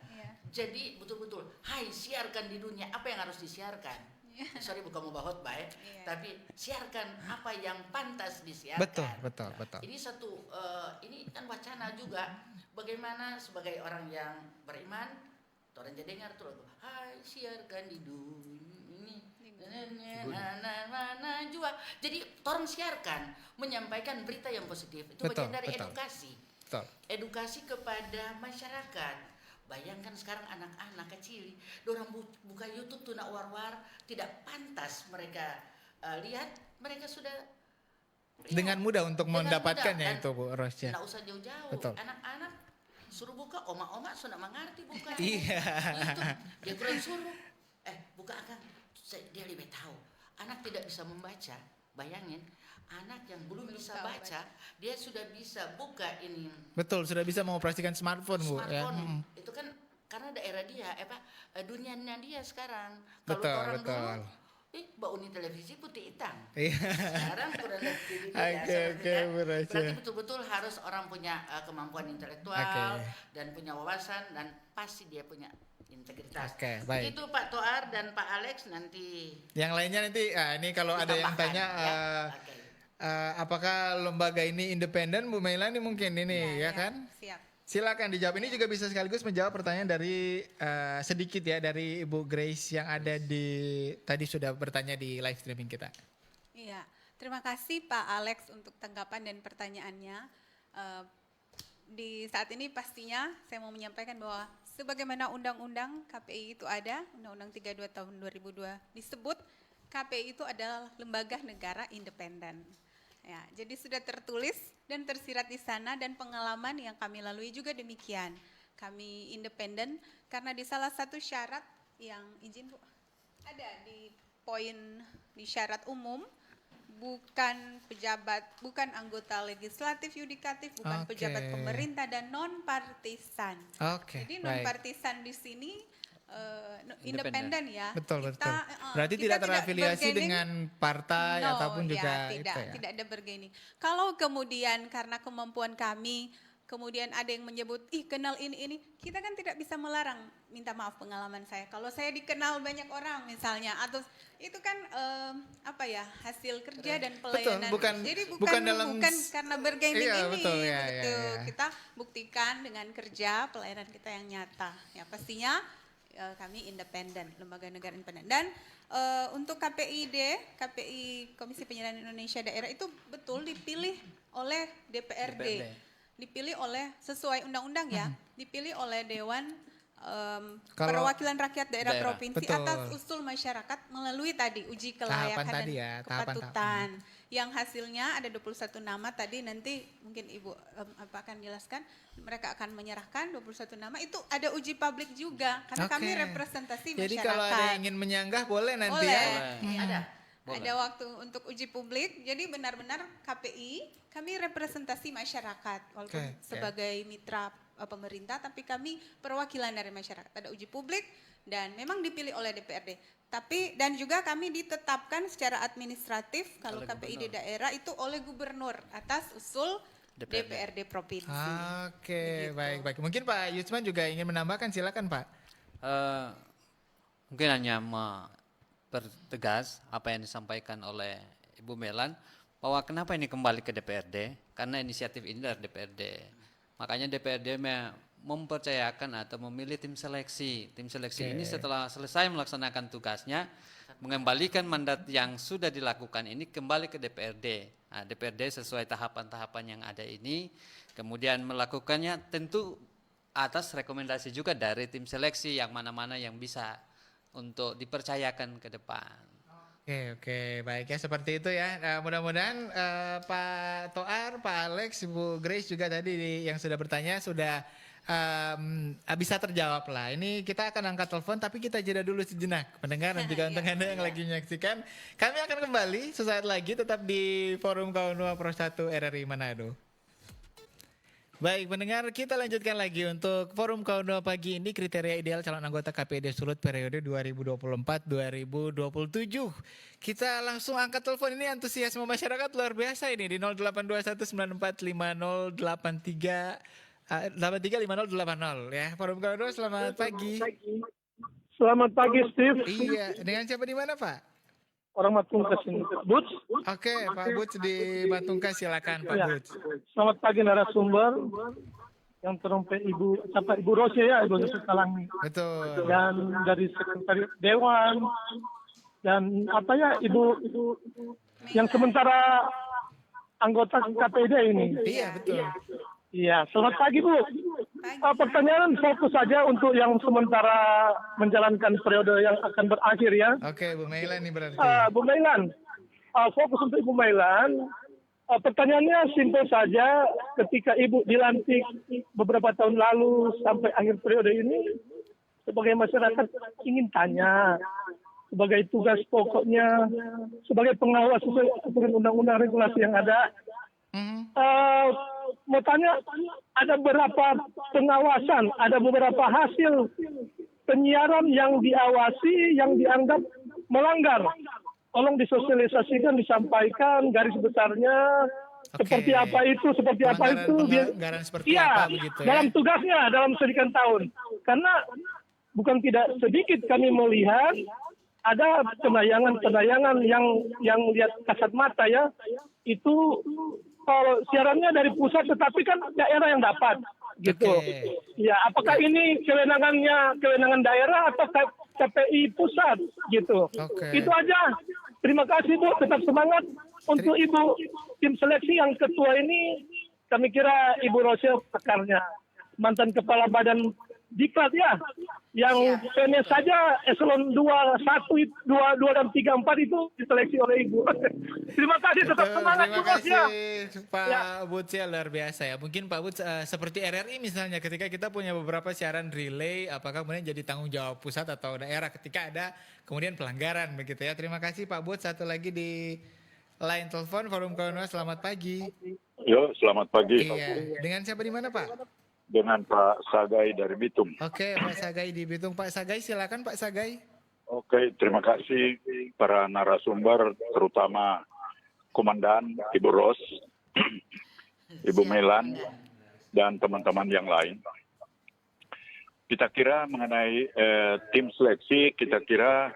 Jadi betul-betul, hai siarkan di dunia apa yang harus disiarkan. Sorry bukan mau bahot baik, tapi siarkan apa yang pantas disiarkan. Betul. Ini ini kan wacana juga. Bagaimana sebagai orang yang beriman, orang jadi dengar tuh lagu, hai siarkan di dunia ini, mana juga. Jadi orang siarkan, menyampaikan berita yang positif. Itu bagian dari edukasi. Betul. Edukasi kepada masyarakat. Bayangkan sekarang anak-anak kecil, dorang buka YouTube tuh nak war-war, tidak pantas mereka lihat, mereka sudah dengan mudah untuk mendapatkannya mudah. itu Bu Rosya. Tidak usah jauh-jauh. Betul. Anak-anak suruh buka, oma-oma sudah mengerti buka. Iya. Dia kurang suruh, buka akan, dia lebih tahu. Anak tidak bisa membaca, bayangin. Anak yang belum bisa baca, dia sudah bisa buka ini. Betul, sudah bisa mengoperasikan smartphone Bu. Ya. Itu kan karena daerah dia, dunianya dia sekarang. Kalau Betul, orang betul. dulu, Mbak Uni televisi putih hitam. Iya. Sekarang kurang lebih Oke, Bu Rosya. Berarti betul-betul harus orang punya kemampuan intelektual dan punya wawasan dan pasti dia punya integritas. Oke, baik. Begitu Pak Toar dan Pak Alex nanti. Yang lainnya nanti, ini kalau ada yang ditambahkan, tanya, Oke. apakah lembaga ini independen Bu Meilani mungkin ini ya kan? Siap. Silakan dijawab. Ini juga bisa sekaligus menjawab pertanyaan dari sedikit ya dari Ibu Grace yang ada tadi sudah bertanya di live streaming kita. Iya, terima kasih Pak Alex untuk tanggapan dan pertanyaannya. Di saat ini pastinya saya mau menyampaikan bahwa sebagaimana Undang-Undang KPI itu ada, Undang-Undang 32 tahun 2002 disebut KPI itu adalah lembaga negara independen. Ya, jadi sudah tertulis dan tersirat di sana dan pengalaman yang kami lalui juga demikian. Kami independen karena di salah satu syarat yang izin Bu, ada di poin di syarat umum, bukan pejabat, bukan anggota legislatif, yudikatif, bukan pejabat pemerintah dan non partisan. Jadi non partisan di sini independen ya. Betul. Kita, Berarti kita tidak terafiliasi dengan partai ataupun juga tidak ada bergaining. Kalau kemudian karena kemampuan kami kemudian ada yang menyebut, ih kenal ini, kita kan tidak bisa melarang, minta maaf pengalaman saya. Kalau saya dikenal banyak orang misalnya, atau itu kan hasil kerja dan pelayanan. bukan- Jadi bukan dalam karena bergengsi Iya, ini, betul, ya, begitu. ya. Kita buktikan dengan kerja pelayanan kita yang nyata. Ya pastinya kami independen, lembaga negara independen. Dan untuk KPI Komisi Penyiaran Indonesia Daerah itu betul dipilih oleh DPRD. Dipilih oleh sesuai undang-undang ya, dipilih oleh Dewan Kalau- Perwakilan Rakyat Daerah Provinsi Betul. atas usul masyarakat melalui tadi uji kelayakan Tahapan dan tadi ya, kepatutan. Yang hasilnya ada 21 nama tadi, nanti mungkin Ibu akan jelaskan, mereka akan menyerahkan 21 nama, itu ada uji publik juga karena kami Oke. representasi Jadi masyarakat. kalau ada yang ingin menyanggah boleh nanti Boleh. ya. Ada. Ada waktu untuk uji publik, jadi benar-benar KPI kami representasi masyarakat walaupun Oke, sebagai mitra pemerintah, tapi kami perwakilan dari masyarakat. Ada uji publik dan memang dipilih oleh DPRD. Tapi dan juga kami ditetapkan secara administratif kalau KPI di daerah itu oleh gubernur atas usul DPRD provinsi. Oke, baik. Mungkin Pak Yusman juga ingin menambahkan, silakan Pak. Mungkin hanya mempertegas apa yang disampaikan oleh Ibu Melan, bahwa kenapa ini kembali ke DPRD, karena inisiatif ini dari DPRD. Makanya DPRD mempercayakan atau memilih tim seleksi. Tim seleksi ini setelah selesai melaksanakan tugasnya, mengembalikan mandat yang sudah dilakukan ini kembali ke DPRD. Nah, DPRD sesuai tahapan-tahapan yang ada ini, kemudian melakukannya tentu atas rekomendasi juga dari tim seleksi yang mana-mana yang bisa untuk dipercayakan ke depan. Oke, baik ya, seperti itu ya. Nah, mudah-mudahan Pak Toar, Pak Alex, Ibu Grace juga tadi yang sudah bertanya sudah bisa terjawab lah. Ini kita akan angkat telepon, tapi kita jeda dulu sejenak. Pendengar dan juga untuk Anda yang lagi menyaksikan, kami akan kembali sesaat lagi tetap di Forum Kaum Nuwa Pro 1 RRI Manado. Baik, pendengar, kita lanjutkan lagi untuk Forum Kaum Nuwa pagi ini, kriteria ideal calon anggota KPD Sulut periode 2024-2027. Kita langsung angkat telepon, ini antusiasme masyarakat luar biasa ini di 0821945083 835080 ya. Forum Kaum Nuwa, selamat pagi. Selamat pagi, Steve. Iya, dengan siapa di mana, Pak? Orang Matungkas ini. Butch. Oke, Pak Buts di Matungkas, silakan Pak Ya. Buts. Selamat pagi narasumber. Yang terumpe Ibu Rosia ya, Ibu Rosia Talangi. Betul. Dan dari Sekretariat Dewan. Dan Ibu yang sementara anggota KPD ini. Iya, betul. Iya, selamat pagi Bu. Pertanyaan fokus saja untuk yang sementara menjalankan periode yang akan berakhir ya. Oke, Bu Mailan nih berarti. Bu Mailan, fokus untuk Ibu Mailan. Pertanyaannya simpel saja, ketika Ibu dilantik beberapa tahun lalu sampai akhir periode ini, sebagai masyarakat ingin tanya, sebagai tugas pokoknya, sebagai pengawas sesuai undang-undang regulasi yang ada, mau tanya, ada berapa pengawasan, ada beberapa hasil penyiaran yang diawasi, yang dianggap melanggar. Tolong disosialisasikan, disampaikan garis besarnya, seperti apa itu. Pelanggaran seperti apa begitu ya? Dalam tugasnya, dalam sekian tahun. Karena bukan tidak sedikit kami melihat ada penayangan yang lihat kasat mata ya, itu kalau siarannya dari pusat, tetapi kan daerah yang dapat, gitu. Oke. Ya, apakah ini kewenangan daerah atau KPI pusat, gitu. Oke. Itu aja. Terima kasih Bu, tetap semangat untuk Ibu tim seleksi yang ketua ini. Kami kira Ibu Rosia pakarnya, mantan kepala badan Diklat ya, yang PNS saja eselon 2, 1, 2 dan 3, 4 itu diseleksi oleh Ibu. Terima kasih, tetap semangat Terima Bu Rosia. kasih Pak Buts ya, luar biasa ya. Mungkin Pak Buts seperti RRI misalnya, ketika kita punya beberapa siaran relay, apakah kemudian jadi tanggung jawab pusat atau daerah ketika ada kemudian pelanggaran begitu ya. Terima kasih Pak Buts. Satu lagi di line telepon Forum Kaum Nuwa, selamat pagi. Yo, selamat pagi. Iya, dengan siapa di mana Pak? Dengan Pak Sagai dari Bitung. Oke, Pak Sagai di Bitung. Pak Sagai, silakan Pak Sagai. Oke, terima kasih para narasumber, terutama Komandan Ibu Ros, Ibu Melan, dan teman-teman yang lain. Kita kira mengenai tim seleksi, kita kira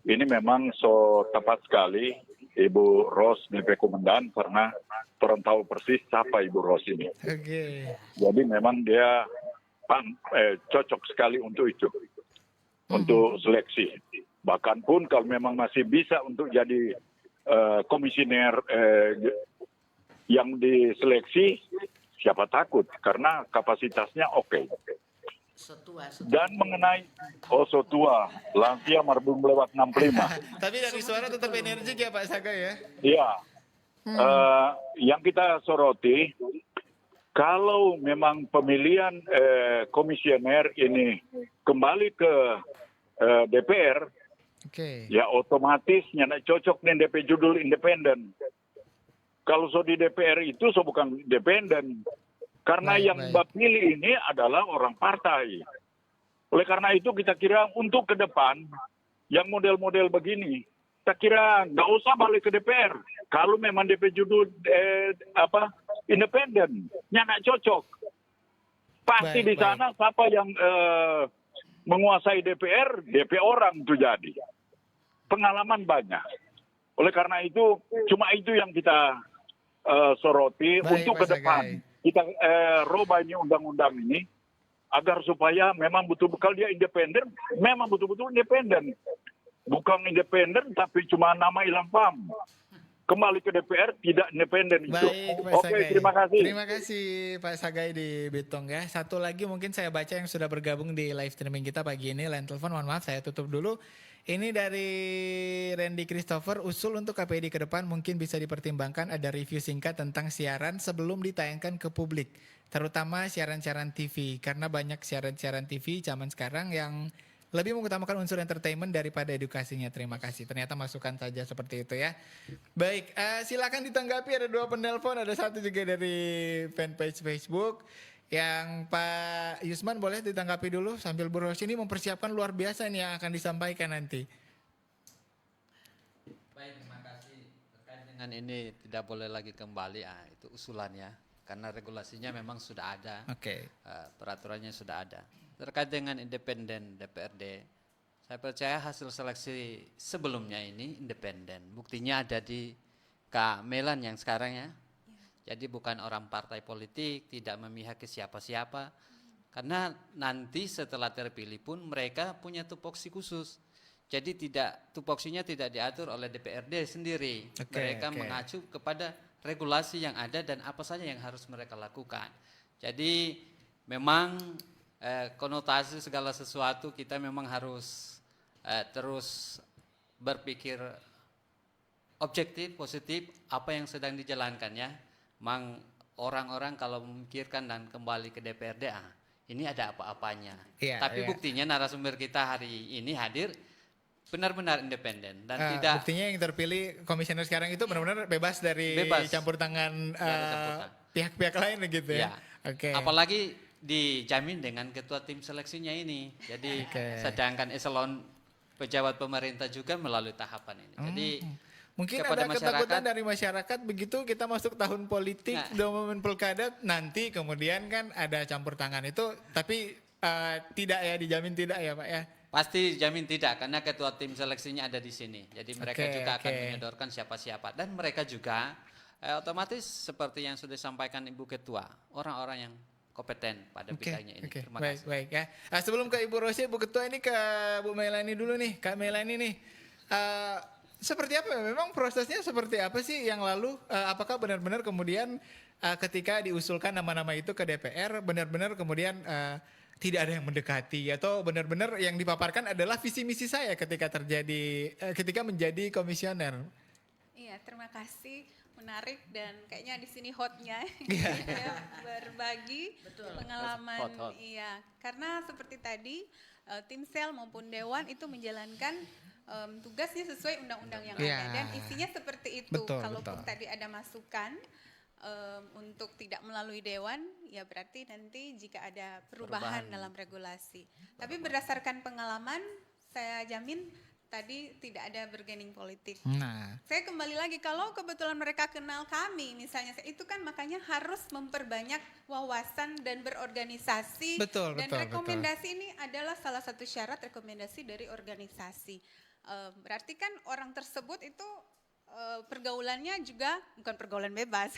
ini memang so tepat sekali Ibu Ros DP Komandan karena orang tahu persis siapa Ibu Ros ini. Oke. Jadi memang dia cocok sekali untuk itu, untuk seleksi. Bahkan pun kalau memang masih bisa untuk jadi komisioner yang diseleksi, siapa takut karena kapasitasnya oke. Dan mengenai Sotua, lansia marbung lewat 65. Tapi dari suara tetap energik ya Pak Saga ya? Iya. Yang kita soroti, kalau memang pemilihan komisioner ini kembali ke DPR, ya otomatis nyana cocok nih DP judul independen. Kalau so di DPR itu so bukan independen. Karena yang pilih ini adalah orang partai. Oleh karena itu kita kira untuk ke depan, yang model-model begini, kita kira nggak usah balik ke DPR. Kalau memang DP judul independen, nggak cocok. Pasti di sana siapa yang menguasai DPR, DP orang itu jadi. Pengalaman banyak. Oleh karena itu, cuma itu yang kita soroti untuk ke depan. Kita rubah ini undang-undang ini agar supaya memang betul-betul dia independen, memang betul-betul independen. Bukan independen tapi cuma nama hilang pam. Kembali ke DPR tidak independen itu. Oke, terima kasih. Terima kasih Pak Sagai di Bitong ya. Satu lagi mungkin saya baca yang sudah bergabung di live streaming kita pagi ini. Line telepon, mohon maaf saya tutup dulu. Ini dari Randy Christopher, usul untuk KPID ke depan mungkin bisa dipertimbangkan ada review singkat tentang siaran sebelum ditayangkan ke publik. Terutama siaran-siaran TV. Karena banyak siaran-siaran TV zaman sekarang yang lebih mengutamakan unsur entertainment daripada edukasinya. Terima kasih. Ternyata masukan saja seperti itu ya. Baik, silakan ditanggapi. Ada 2 penelpon, ada 1 juga dari fanpage Facebook. Yang Pak Yusman boleh ditanggapi dulu sambil Bu Rosi ini mempersiapkan luar biasa ini yang akan disampaikan nanti. Baik, terima kasih. Terkait dengan ini tidak boleh lagi kembali, itu usulannya. Karena regulasinya memang sudah ada. Peraturannya sudah ada. Terkait dengan independen DPRD, saya percaya hasil seleksi sebelumnya ini independen. Buktinya ada di Kak Melan yang sekarang ya. Jadi bukan orang partai politik, tidak memihak ke siapa-siapa. Karena nanti setelah terpilih pun mereka punya tupoksi khusus. Jadi tupoksinya tidak diatur oleh DPRD sendiri. Mereka mengacu kepada regulasi yang ada dan apa saja yang harus mereka lakukan. Jadi memang konotasi segala sesuatu kita memang harus terus berpikir objektif, positif apa yang sedang dijalankan ya. Memang orang-orang kalau memikirkan dan kembali ke DPRD, ini ada apa-apanya. Tapi buktinya narasumber kita hari ini hadir benar-benar independen dan tidak. Buktinya yang terpilih komisioner sekarang itu benar-benar bebas dari campur tangan pihak-pihak lain gitu ya. Apalagi dijamin dengan ketua tim seleksinya ini. Jadi sedangkan eselon pejabat pemerintah juga melalui tahapan ini. Jadi mungkin ada ketakutan dari masyarakat begitu kita masuk tahun politik, momen pilkada, nanti kemudian kan ada campur tangan itu, tapi tidak ya, dijamin tidak ya Pak ya? Pasti dijamin tidak, karena ketua tim seleksinya ada di sini. Jadi mereka juga akan menyodorkan siapa-siapa. Dan mereka juga otomatis seperti yang sudah disampaikan Ibu Ketua, orang-orang yang kompeten pada bidangnya ini. Terima kasih. Baik ya. Sebelum ke Ibu Rosi, Bu Ketua ini ke Bu Melani dulu nih. Kak Melani nih. Seperti apa? Memang prosesnya seperti apa sih yang lalu? Apakah benar-benar kemudian ketika diusulkan nama-nama itu ke DPR, benar-benar kemudian tidak ada yang mendekati atau benar-benar yang dipaparkan adalah visi misi saya ketika menjadi komisioner? Iya, terima kasih. Menarik dan kayaknya di sini hotnya berbagi pengalaman. Hot. Iya, karena seperti tadi tim sel maupun dewan itu menjalankan tugasnya sesuai undang-undang yang ada dan isinya seperti itu. Kalaupun tadi ada masukan untuk tidak melalui dewan, ya berarti nanti jika ada perubahan dalam regulasi. Tapi berdasarkan pengalaman, saya jamin tadi tidak ada bargaining politik. Nah, Saya kembali lagi, kalau kebetulan mereka kenal kami, misalnya itu kan makanya harus memperbanyak wawasan dan berorganisasi. Betul, Dan betul, rekomendasi ini adalah salah satu syarat rekomendasi dari organisasi. Berarti kan orang tersebut itu pergaulannya juga bukan pergaulan bebas,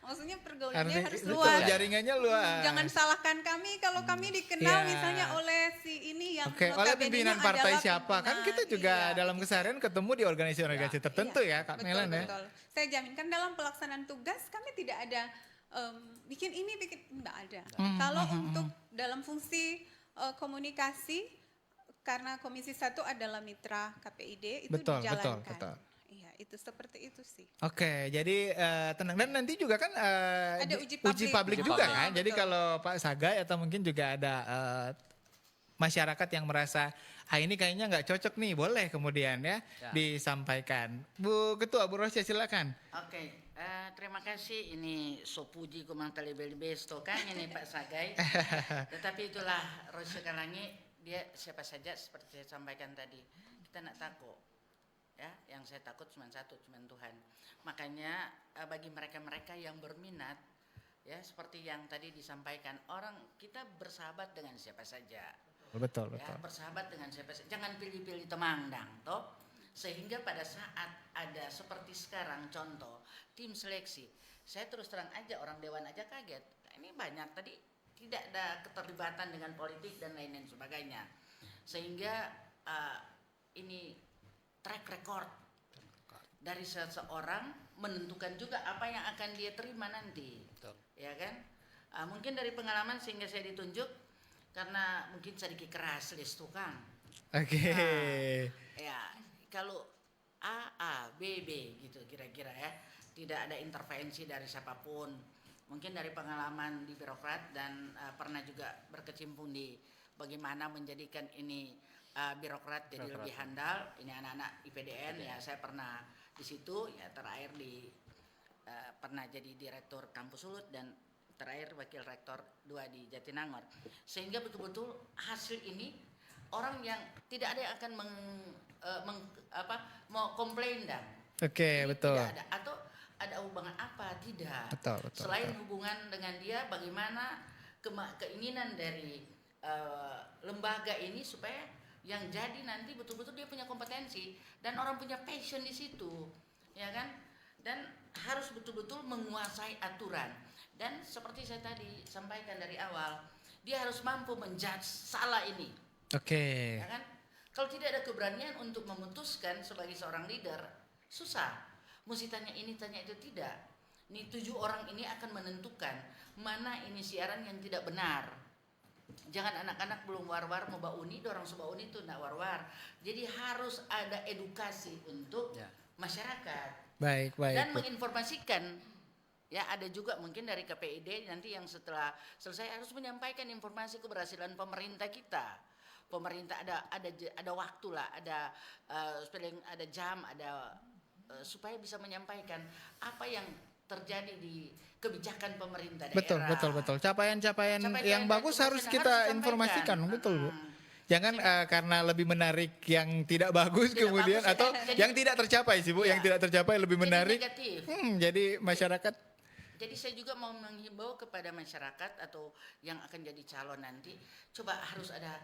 maksudnya pergaulannya harus betul, luas. jaringannya luas. Jangan salahkan kami kalau kami dikenal Iya. misalnya oleh si ini yang Oke, oleh notabene-nya pimpinan partai adalah siapa? Kan kita pimpinan, juga iya. dalam keseharian ketemu di organisasi-organisasi tertentu ya, Kak Betul, Melan ya. betul. Saya jaminkan dalam pelaksanaan tugas kami tidak ada bikin ini, enggak ada. Kalau untuk dalam fungsi komunikasi, karena Komisi 1 adalah mitra KPID, itu Betul, dijalankan. betul. Iya, itu seperti itu sih. Oke, jadi tenang, dan nanti juga kan Ada uji uji publik publik. juga Betul, kan. Jadi betul. kalau Pak Sagai atau mungkin juga ada masyarakat yang merasa ini kayaknya nggak cocok nih, boleh kemudian ya, disampaikan. Bu Ketua, Bu Rosia silakan. Oke, terima kasih. Ini sopuji kumang talibel besto kan ini Pak Sagai. Tetapi itulah Rosia Kalangi, dia siapa saja seperti saya sampaikan tadi. Kita nak takut. Ya, yang saya takut cuma satu, cuma Tuhan. Makanya bagi mereka-mereka yang berminat, ya seperti yang tadi disampaikan, orang kita bersahabat dengan siapa saja. Betul, Ya, bersahabat dengan siapa saja. Jangan pilih-pilih temangdang, toh. Sehingga pada saat ada seperti sekarang contoh tim seleksi, saya terus terang aja orang dewan aja kaget. Ini banyak tadi tidak ada keterlibatan dengan politik dan lain-lain sebagainya. Sehingga ini track record dari seseorang menentukan juga apa yang akan dia terima nanti. Betul. Ya kan? Mungkin dari pengalaman sehingga saya ditunjuk karena mungkin sedikit keras les tukang. Oke. Ya, kalau A, B, B gitu kira-kira ya. Tidak ada intervensi dari siapapun. Mungkin dari pengalaman di birokrat dan pernah juga berkecimpung di bagaimana menjadikan ini birokrat jadi lebih handal. Ini anak-anak IPDN ya, saya pernah di situ ya, terakhir di pernah jadi direktur kampus Sulut dan terakhir wakil rektor 2 di Jatinangor. Sehingga betul-betul hasil ini orang yang tidak ada yang akan mau komplain dan Oke, betul. tidak ada, atau ada hubungan apa, tidak. Betul, Selain betul. hubungan dengan dia, bagaimana keinginan dari lembaga ini supaya yang jadi nanti betul-betul dia punya kompetensi dan orang punya passion di situ, ya kan? Dan harus betul-betul menguasai aturan. Dan seperti saya tadi sampaikan dari awal, dia harus mampu menjudge salah ini, Oke. ya kan? Kalau tidak ada keberanian untuk memutuskan sebagai seorang leader, susah. Mesti tanya ini, tanya itu, tidak. Ini 7 orang ini akan menentukan mana ini siaran yang tidak benar. Jangan anak-anak belum war-war mau bauni, dorong sebauni itu nak war-war. Jadi harus ada edukasi untuk masyarakat. Baik. Dan menginformasikan. Ya, ada juga mungkin dari KPID nanti yang setelah selesai harus menyampaikan informasi keberhasilan pemerintah kita. Pemerintah ada waktu lah, ada ada jam, ada supaya bisa menyampaikan apa yang terjadi di kebijakan pemerintah daerah. Betul. Capaian-capaian yang dan bagus harus keberhasilan kita harus disampaikan. informasikan, betul Bu. Jangan karena lebih menarik yang tidak bagus kemudian bagus, atau jadi- yang tidak tercapai sih Bu, Iya. yang tidak tercapai lebih Jadi menarik. negatif. Jadi masyarakat Jadi saya juga mau menghimbau kepada masyarakat atau yang akan jadi calon nanti, coba harus ada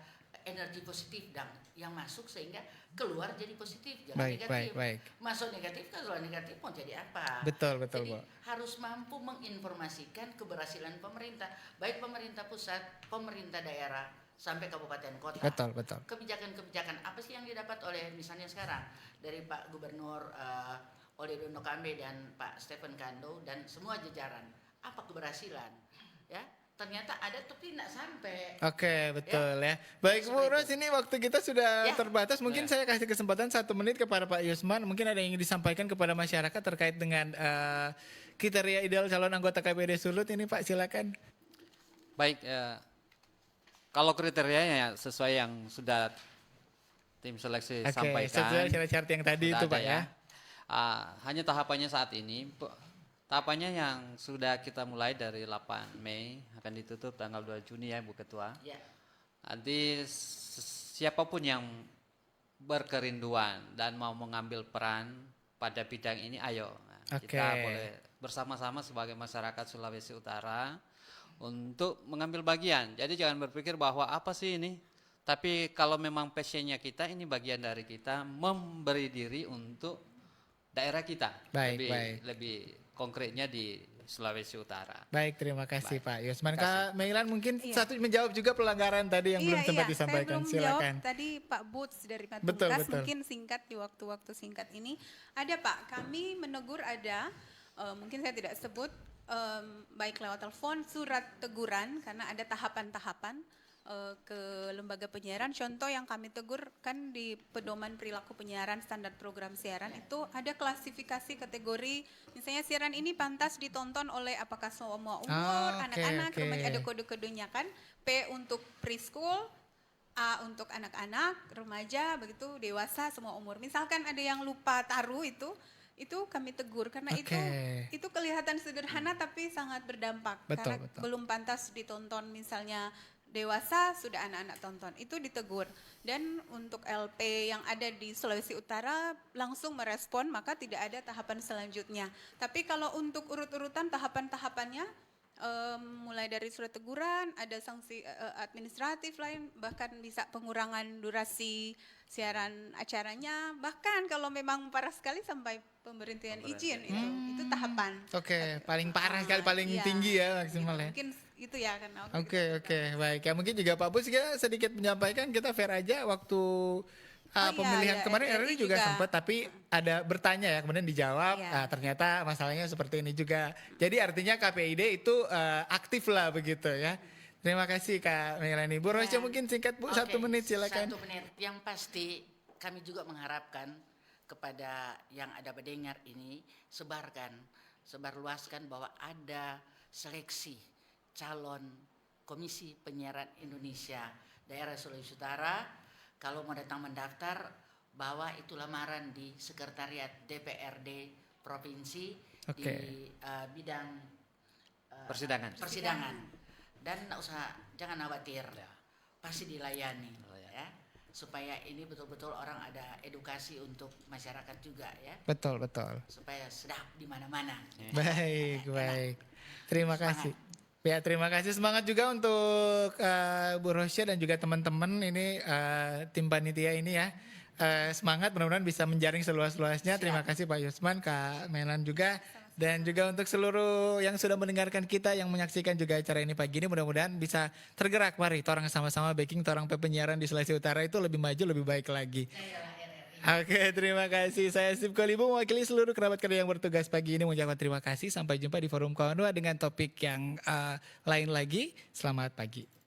energi positif dan yang masuk sehingga keluar jadi positif, jangan Baik, negatif. baik. Masuk negatif, kalau negatif mau jadi apa? Betul, Jadi Bu. harus mampu menginformasikan keberhasilan pemerintah, baik pemerintah pusat, pemerintah daerah, sampai kabupaten kota. Betul. Kebijakan-kebijakan apa sih yang didapat oleh misalnya sekarang dari Pak Gubernur Oleh Dono Kambe dan Pak Stephen Kando dan semua jajaran, apa keberhasilan, ya ternyata ada tapi tidak sampai. Oke, betul ya. Baik Bu Ros, ini waktu kita sudah Ya. terbatas. Mungkin saya kasih kesempatan 1 menit kepada Pak Yusman. Mungkin ada yang ingin disampaikan kepada masyarakat terkait dengan kriteria ideal calon anggota KPD Sulut ini Pak, silakan. Baik, kalau kriterianya sesuai yang sudah tim seleksi Oke, sampaikan. sesuai syarat-syarat yang tadi sudah itu ada Pak ya. Hanya tahapannya saat ini, tahapannya yang sudah kita mulai dari 8 Mei akan ditutup tanggal 2 Juni ya Bu Ketua. Ya. Nanti siapapun yang berkerinduan dan mau mengambil peran pada bidang ini, ayo. Nah, Oke. kita boleh bersama-sama sebagai masyarakat Sulawesi Utara untuk mengambil bagian. Jadi jangan berpikir bahwa apa sih ini. Tapi kalau memang passionnya kita, ini bagian dari kita memberi diri untuk daerah kita. Baik, lebih, baik. lebih konkretnya di Sulawesi Utara. Baik, terima kasih Baik. Pak Yusman. Terima Kak Meilan mungkin Iya. satu menjawab juga pelanggaran tadi yang belum sempat Saya disampaikan. belum Silakan. jawab tadi Pak Boots dari Matugas, Betul, betul. mungkin singkat di waktu-waktu singkat ini. Ada Pak, kami menegur ada, mungkin saya tidak sebut, baik lewat telepon, surat teguran, karena ada tahapan-tahapan ke lembaga penyiaran. Contoh yang kami tegur kan di pedoman perilaku penyiaran standar program siaran itu ada klasifikasi kategori, misalnya siaran ini pantas ditonton oleh apakah semua umur, Ah, oke, anak-anak, oke. remaja, ada kode-kodenya kan. P untuk preschool, A untuk anak-anak, remaja, begitu dewasa, semua umur. Misalkan ada yang lupa taruh itu kami tegur karena Oke. itu kelihatan sederhana tapi sangat berdampak. Betul, Karena betul. belum pantas ditonton misalnya dewasa, sudah anak-anak tonton, itu ditegur. Dan untuk LP yang ada di Sulawesi Utara langsung merespon, maka tidak ada tahapan selanjutnya. Tapi kalau untuk urut-urutan tahapan-tahapannya, mulai dari surat teguran, ada sanksi administratif lain, bahkan bisa pengurangan durasi siaran acaranya, bahkan kalau memang parah sekali sampai pemberhentian izin, itu tahapan. Oke, paling parah sekali, paling Iya. tinggi ya maksimal ya. Mungkin itu ya karena Oke, baik. Ya mungkin juga Pak Bus kita sedikit menyampaikan, kita fair aja waktu iya, pemilihan iya, kemarin RRI RRI juga juga. sempat, tapi ada bertanya ya, kemudian dijawab, Iya. ternyata masalahnya seperti ini juga. Jadi artinya KPID itu aktif lah begitu ya. Terima kasih Kak Melani. Bu Rosya mungkin singkat Bu, Oke, 1 menit silakan. 1 menit. Yang pasti kami juga mengharapkan kepada yang ada mendengar ini, sebarluaskan bahwa ada seleksi calon Komisi Penyiaran Indonesia daerah Sulawesi Utara. Kalau mau datang mendaftar, bawa itu lamaran di Sekretariat DPRD Provinsi Oke. di bidang persidangan. Dan nggak usah, jangan khawatir, pasti dilayani, ya, supaya ini betul-betul orang ada edukasi untuk masyarakat juga, ya, Betul, betul. supaya sedap di mana-mana. Baik. Terima kasih. Ya, terima kasih. Semangat juga untuk Bu Rosya dan juga teman-teman ini tim panitia ini ya. Semangat, mudah-mudahan bisa menjaring seluas-luasnya. Terima kasih Pak Yusman, Kak Melan juga. Dan juga untuk seluruh yang sudah mendengarkan kita, yang menyaksikan juga acara ini pagi ini, mudah-mudahan bisa tergerak. Mari, torang sama-sama baking, torang penyiaran di Sulawesi Utara itu lebih maju, lebih baik lagi. Oke, terima kasih. Saya Steve Kolibu mewakili seluruh kerabat kerja yang bertugas pagi ini mengucapkan terima kasih. Sampai jumpa di Forum Kawan Dua dengan topik yang lain lagi. Selamat pagi.